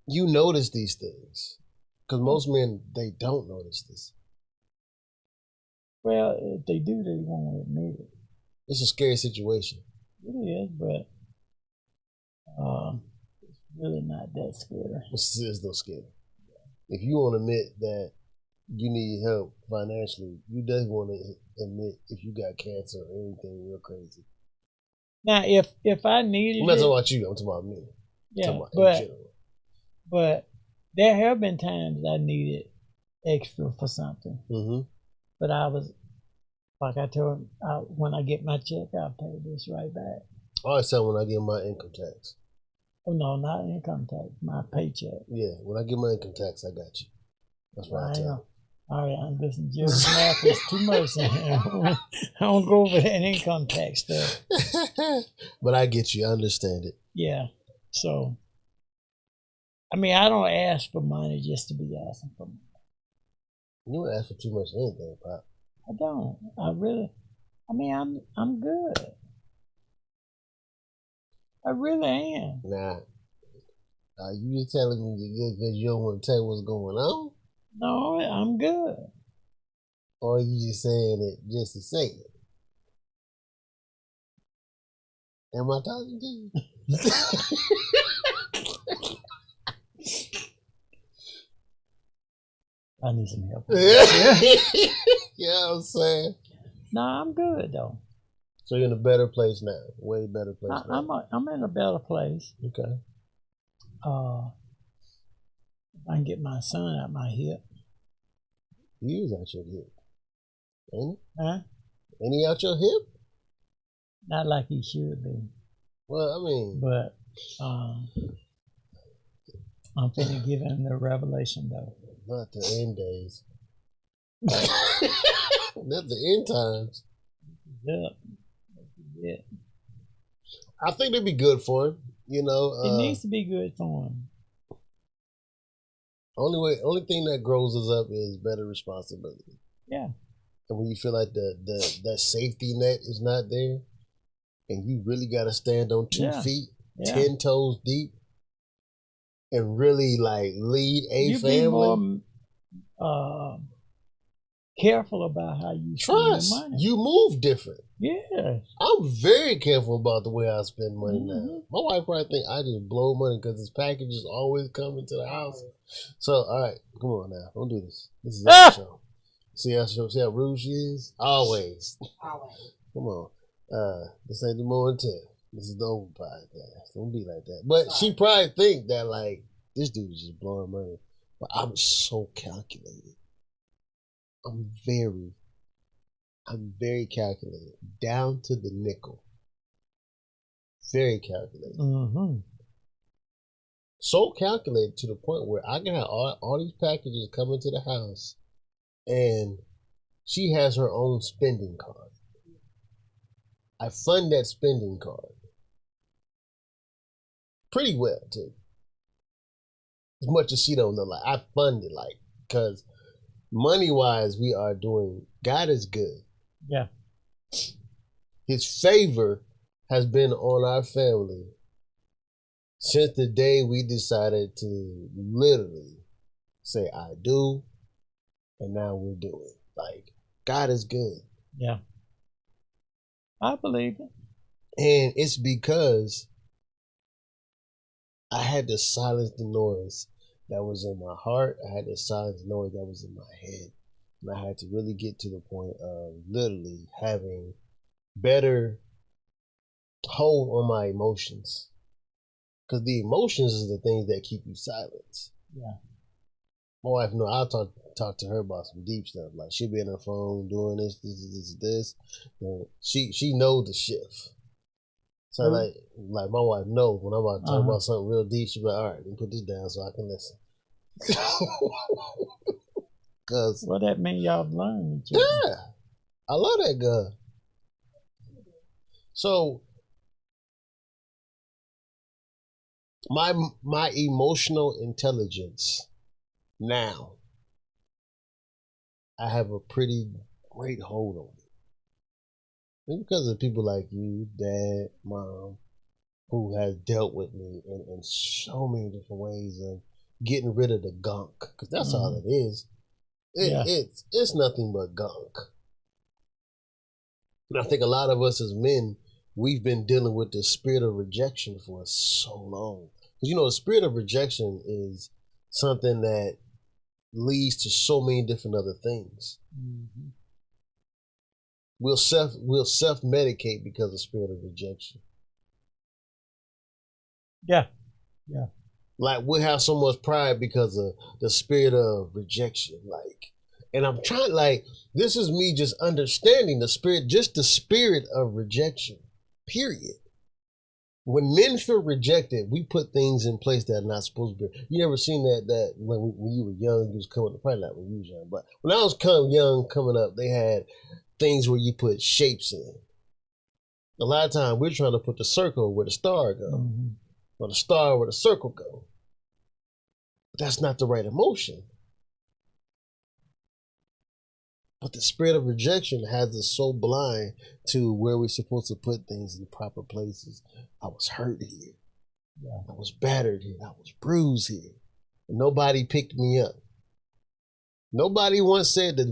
you notice these things. Because most men, they don't notice this. Well, if they do, they won't admit it. It's a scary situation. It is, but it's really not that scary. It's no scary. If you want to admit that you need help financially, you definitely want to admit if you got cancer or anything real crazy. Now, if I needed I'm not talking about you. I'm talking about me. Yeah, but there have been times I needed extra for something. Mm-hmm. But I was, like I told him, when I get my check, I'll pay this right back. I always tell when I get my income tax. Oh, no, not income tax, my paycheck. Yeah, when I get my income tax, I got you. That's what I tell. All right, I'm listening to Jerry's math is too much. I don't go over that income tax stuff. But I get you. I understand it. Yeah. So, I mean, I don't ask for money just to be asking for money. You don't ask for too much anything, Pop. I don't. I'm good. I really am. Nah. You just telling me you're good because you don't want to tell what's going on? No, I'm good. Or are you just saying it just to say it? Am I talking to you? I need some help. Yeah, I'm saying. No, I'm good though. So you're in a better place now, way better place now. I'm in a better place. Okay. If I can get my son out my hip. He is out your hip, ain't he? Huh? Ain't he out your hip? Not like he should be. Well, I mean, But I'm finna give him the revelation though. not the end days. Not the end times. Yeah. Yeah. I think it'd be good for him. You know, It needs to be good for him. only thing that grows us up is better responsibility. Yeah. And when you feel like that safety net is not there, and you really got to stand on 2 feet, 10 toes deep, and really like lead a you family. Be more careful about how you spend your money. You move different. Yeah. I'm very careful about the way I spend money now. My wife probably think I just blow money because this package is always coming to the house. So, all right, come on now. Don't do this. This is our show. See how rude she is? Always. Come on. This ain't the More Than 10. This is the Open Podcast. Don't be like that. But she probably think that, like, this dude is just blowing money. But I'm so calculated. I'm very calculated. Down to the nickel. Very calculated. Mm-hmm. So calculated to the point where I can have all these packages coming to the house, and she has her own spending card. I fund that spending card pretty well too. As much as she don't know, like I fund it, like because money wise, we are doing. God is good. Yeah. His favor has been on our family since the day we decided to literally say I do, and now we're doing. Like God is good. Yeah. I believe it. And it's because I had to silence the noise that was in my heart. I had to silence the noise that was in my head. And I had to really get to the point of literally having better hold on my emotions. Because the emotions is the things that keep you silent. Yeah. My wife, no, I'll talk to her about some deep stuff. Like she'll be on her phone doing this. You know, she knows the shift. So like my wife knows when I'm about to talk about something real deep, she'll be like, all right, let me put this down so I can listen. Cause well, that means y'all learned. Yeah, I love that guy. So my emotional intelligence now, I have a pretty great hold on it. And because of people like you, Dad, Mom, who has dealt with me in so many different ways of getting rid of the gunk, because that's all it is. It's nothing but gunk. And I think a lot of us as men, we've been dealing with the spirit of rejection for so long. Because you know, the spirit of rejection is something that leads to so many different other things. Mm-hmm. We'll self medicate because of spirit of rejection. Yeah. Yeah. Like we'll have so much pride because of the spirit of rejection. Like, and I'm trying, like, this is me just understanding the spirit of rejection. Period. When men feel rejected, we put things in place that are not supposed to be. You ever seen that when you were young, you was coming up, probably not when you was young, but when I was coming up, they had things where you put shapes in. A lot of times we're trying to put the circle where the star go, or the star where the circle go. But that's not the right emotion. But the spirit of rejection has us so blind to where we're supposed to put things in proper places. I was hurt here. Yeah. I was battered here. I was bruised here. And nobody picked me up. Nobody once said the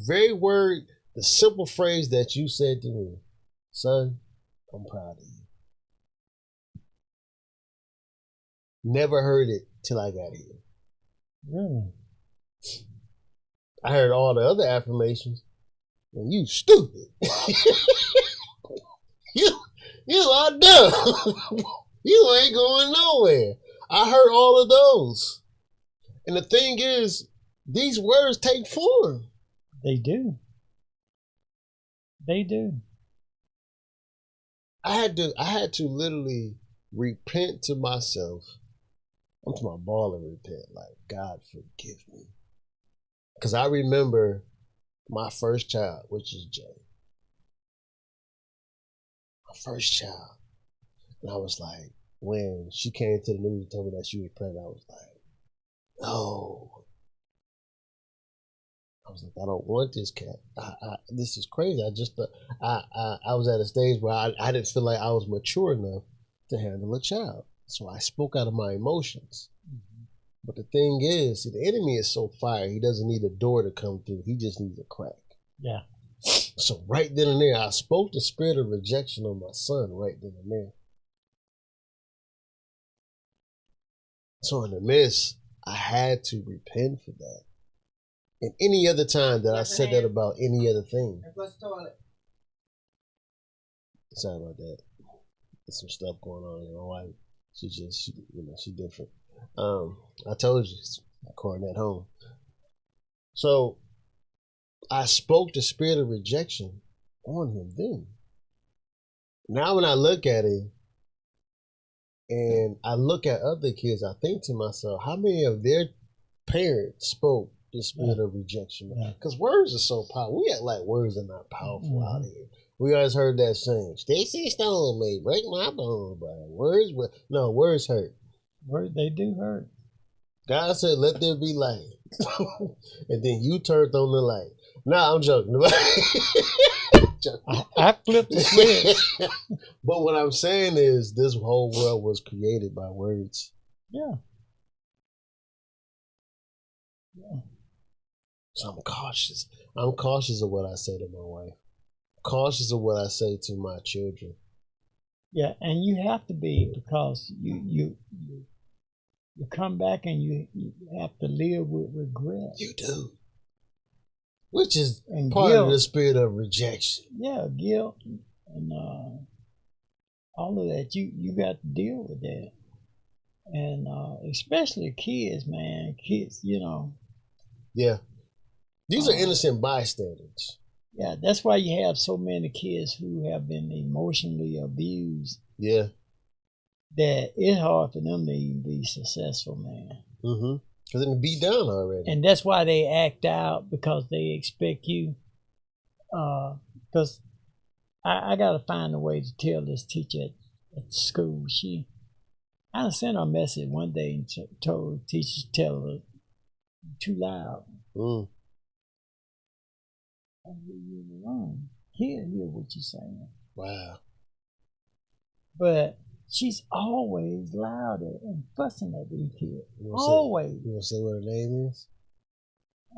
very word, the simple phrase that you said to me, son, I'm proud of you. Never heard it till I got here. Really? I heard all the other affirmations, and you stupid. you are dumb. You ain't going nowhere. I heard all of those. And the thing is, these words take form. They do. They do. I had to literally repent to myself. I'm to my ball and repent, like, God forgive me. Because I remember my first child, which is Jay. My first child. And I was like, when she came to the news and told me that she was pregnant, I was like, no. I was like, I don't want this cat. This is crazy. I was at a stage where I didn't feel like I was mature enough to handle a child. So I spoke out of my emotions. Mm-hmm. But the thing is, see, the enemy is so fire, he doesn't need a door to come through. He just needs a crack. Yeah. So right then and there, I spoke the spirit of rejection on my son right then and there. So in the midst, I had to repent for that. And any other time that I said that about any other thing. Sorry about that. There's some stuff going on in my wife. She different. I told you, according at home. So I spoke the spirit of rejection on him then. Now when I look at him and I look at other kids, I think to myself, how many of their parents spoke the spirit of rejection? Because words are so powerful. We act like words are not powerful out here. We always heard that saying, Stacy Stone may break my bones, but words hurt. They do hurt. God said, let there be light. And then you turned on the light. Nah, I'm joking. I flipped the switch. But what I'm saying is this whole world was created by words. Yeah. So I'm cautious. I'm cautious of what I say to my wife. Cautious of what I say to my children. Yeah, and you have to be, because you come back and you have to live with regret. You do. Which is and part guilt. Of the spirit of rejection. Yeah, guilt and all of that. You got to deal with that. And especially kids, man. Kids, Yeah. These are innocent bystanders. Yeah, that's why you have so many kids who have been emotionally abused. Yeah. That it's hard for them to even be successful, man. Mm-hmm. Because they're beat down already. And that's why they act out, because they expect you. Because I got to find a way to tell this teacher at school. I sent her a message one day and told the teacher to tell her, too loud. I said, you're wrong. Hear what you're saying. Wow. But she's always louder and fussing at these kids. Always. You want to say what her name is?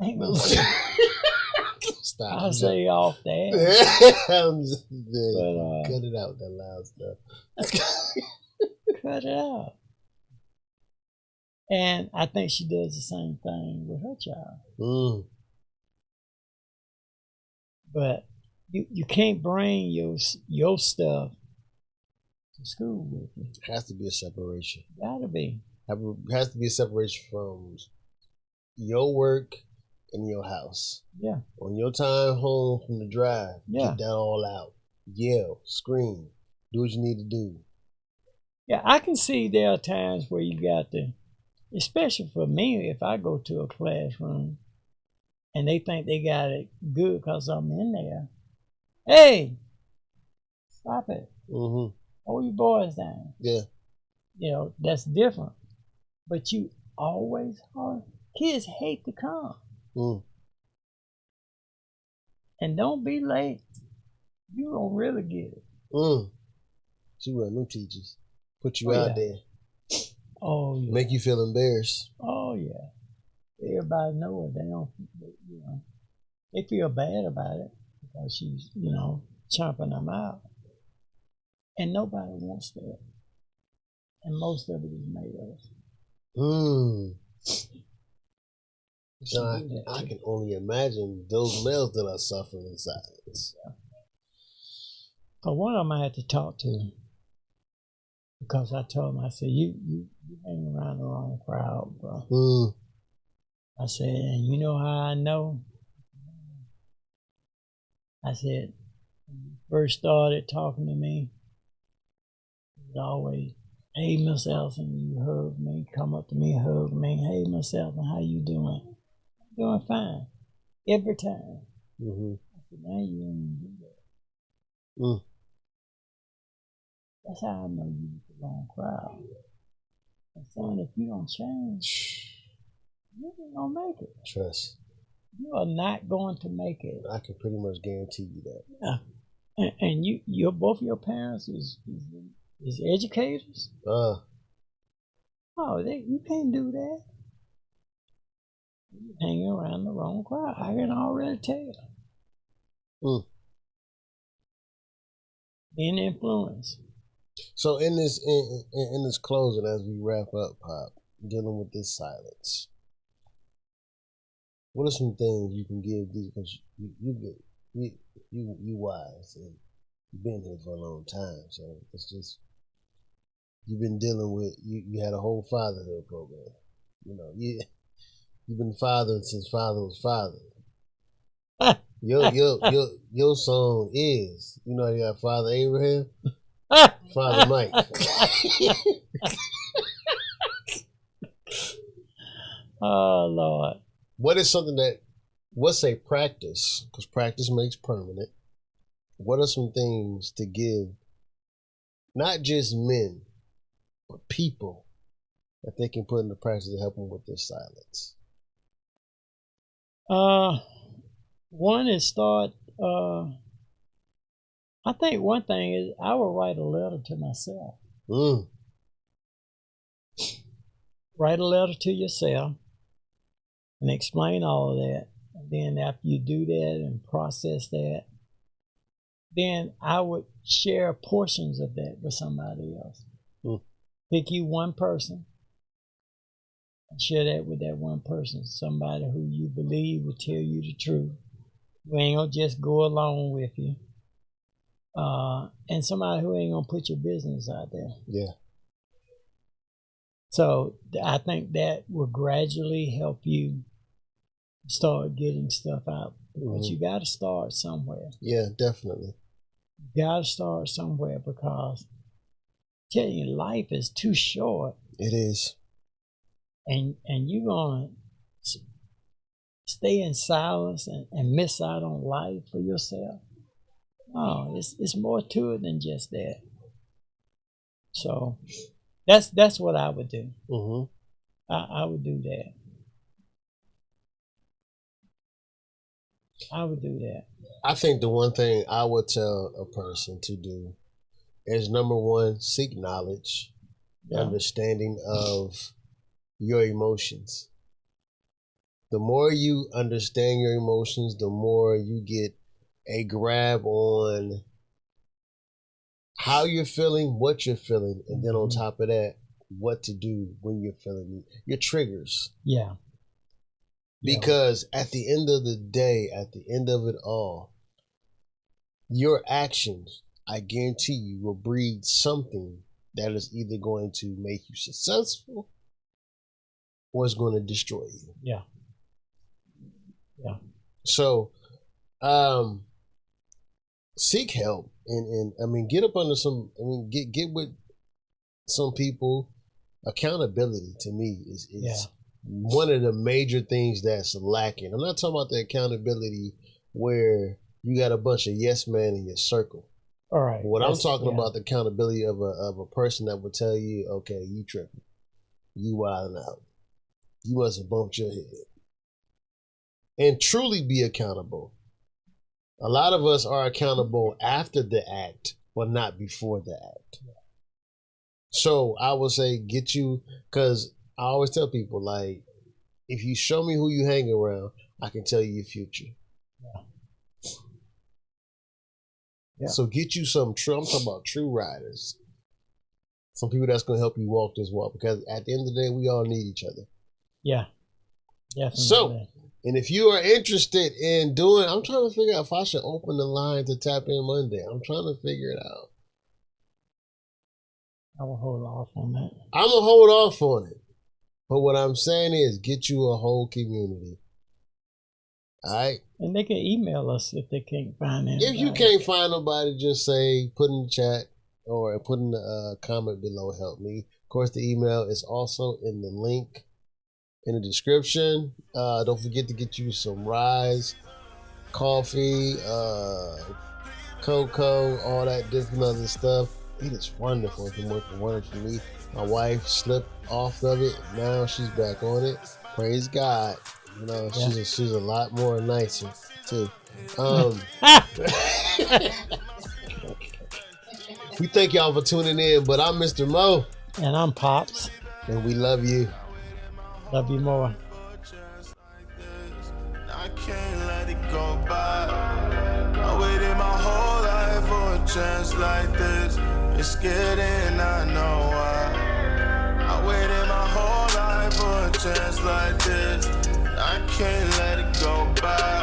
I ain't gonna say. Stop. I'll say off that. Cut it out, that loud stuff. Cut it out. And I think she does the same thing with her child. But you can't bring your stuff to school with you. It has to be a separation. Gotta be. It has to be a separation from your work and your house. Yeah. On your time home from the drive, get that all out. Yell, scream, do what you need to do. Yeah, I can see there are times where you got to, especially for me, if I go to a classroom and they think they got it good because I'm in there. Hey, stop it. Mm-hmm. Hold your boys down. Yeah. That's different. But you always are. Kids hate to come. And don't be late. You don't really get it. She one of them teachers. Put you out there. Oh, yeah. Make you feel embarrassed. Oh, yeah. Everybody knows it. They don't, they feel bad about it because she's, chomping them out. And nobody wants that. And most of it is made of. So I can only imagine those males that are suffering in silence. But one of them I had to talk to, because I told him, I said, you hang around the wrong crowd, bro. I said, and you know how I know? I said, when you first started talking to me, always, hey, Miss Elson, you hug me, come up to me, hug me. Hey, Miss Elson, how you doing? Doing fine. Every time. Mm-hmm. I said, man, you didn't do that. Mm. That's how I know you with the wrong crowd. And son, if you don't change, you ain't gonna make it. Trust. You are not going to make it. I can pretty much guarantee you that. Yeah. And you both your parents is educators. Oh, you can't do that. You hanging around the wrong crowd. I can already tell. Mm. Being influenced. So in this closing, as we wrap up, Pop, dealing with this silence, what are some things you can give these? Because you wise and you've been here for a long time, so it's just you've been dealing with you had a whole fatherhood program. You've been fathering since father was father. Your song is, you got Father Abraham, Father Mike. Oh Lord. What is something that, what's a practice? Because practice makes permanent. What are some things to give, not just men, but people, that they can put into practice to help them with their silence? One is start. I think one thing is I will write a letter to myself. Write a letter to yourself and explain all of that. And then after you do that and process that, then I would share portions of that with somebody else. Pick you one person and share that with that one person, somebody who you believe will tell you the truth, who ain't gonna just go along with you, and somebody who ain't gonna put your business out there. Yeah. So I think that will gradually help you start getting stuff out. But you got to start somewhere. Yeah, definitely. You got to start somewhere because I tell you, life is too short. It is. And you're going to stay in silence and miss out on life for yourself. No, it's more to it than just that. So that's what I would do. I would do that. I would do that. I think the one thing I would tell a person to do is, number one, seek knowledge, understanding of your emotions. The more you understand your emotions, the more you get a grab on how you're feeling, what you're feeling, and then on top of that, what to do when you're feeling your triggers. Yeah. Because at the end of the day, at the end of it all, your actions, I guarantee you, will breed something that is either going to make you successful or it's going to destroy you. Yeah. Yeah. So, seek help and I mean, get up under some. I mean, get with some people. Accountability to me is one of the major things that's lacking. I'm not talking about the accountability where you got a bunch of yes men in your circle. All right. What I'm talking about, the accountability of a person that will tell you, okay, you tripping, you wilding out, you must have bumped your head, and truly be accountable. A lot of us are accountable after the act, but not before the act. So I would say get you, because I always tell people, like, if you show me who you hang around, I can tell you your future. Yeah. So get you some true, I'm talking about true riders. Some people that's going to help you walk this walk, because at the end of the day, we all need each other. Yeah. Definitely. So, and if you are interested in doing, I'm trying to figure out if I should open the line to tap in Monday. I'm trying to figure it out. I will hold off on that. I'm going to hold off on it. But what I'm saying is get you a whole community. All right? And they can email us if they can't find anybody. If you can't find nobody, just say, put in the chat, or put in the comment below. Help me. Of course, the email is also in the link in the description. Don't forget to get you some Rise coffee, cocoa, all that different other stuff. It is wonderful. It's been working wonders for me. My wife slipped off of it. Now she's back on it. Praise God. You know, Yeah. she's a lot more nicer too. We thank y'all for tuning in, but I'm Mr. Mo. And I'm Pops. And we love you. Love you more. I can't let it go by. I waited my whole life for a chance like this. It's getting, I know why. I waited my whole life for a chance like this. I can't let it go by.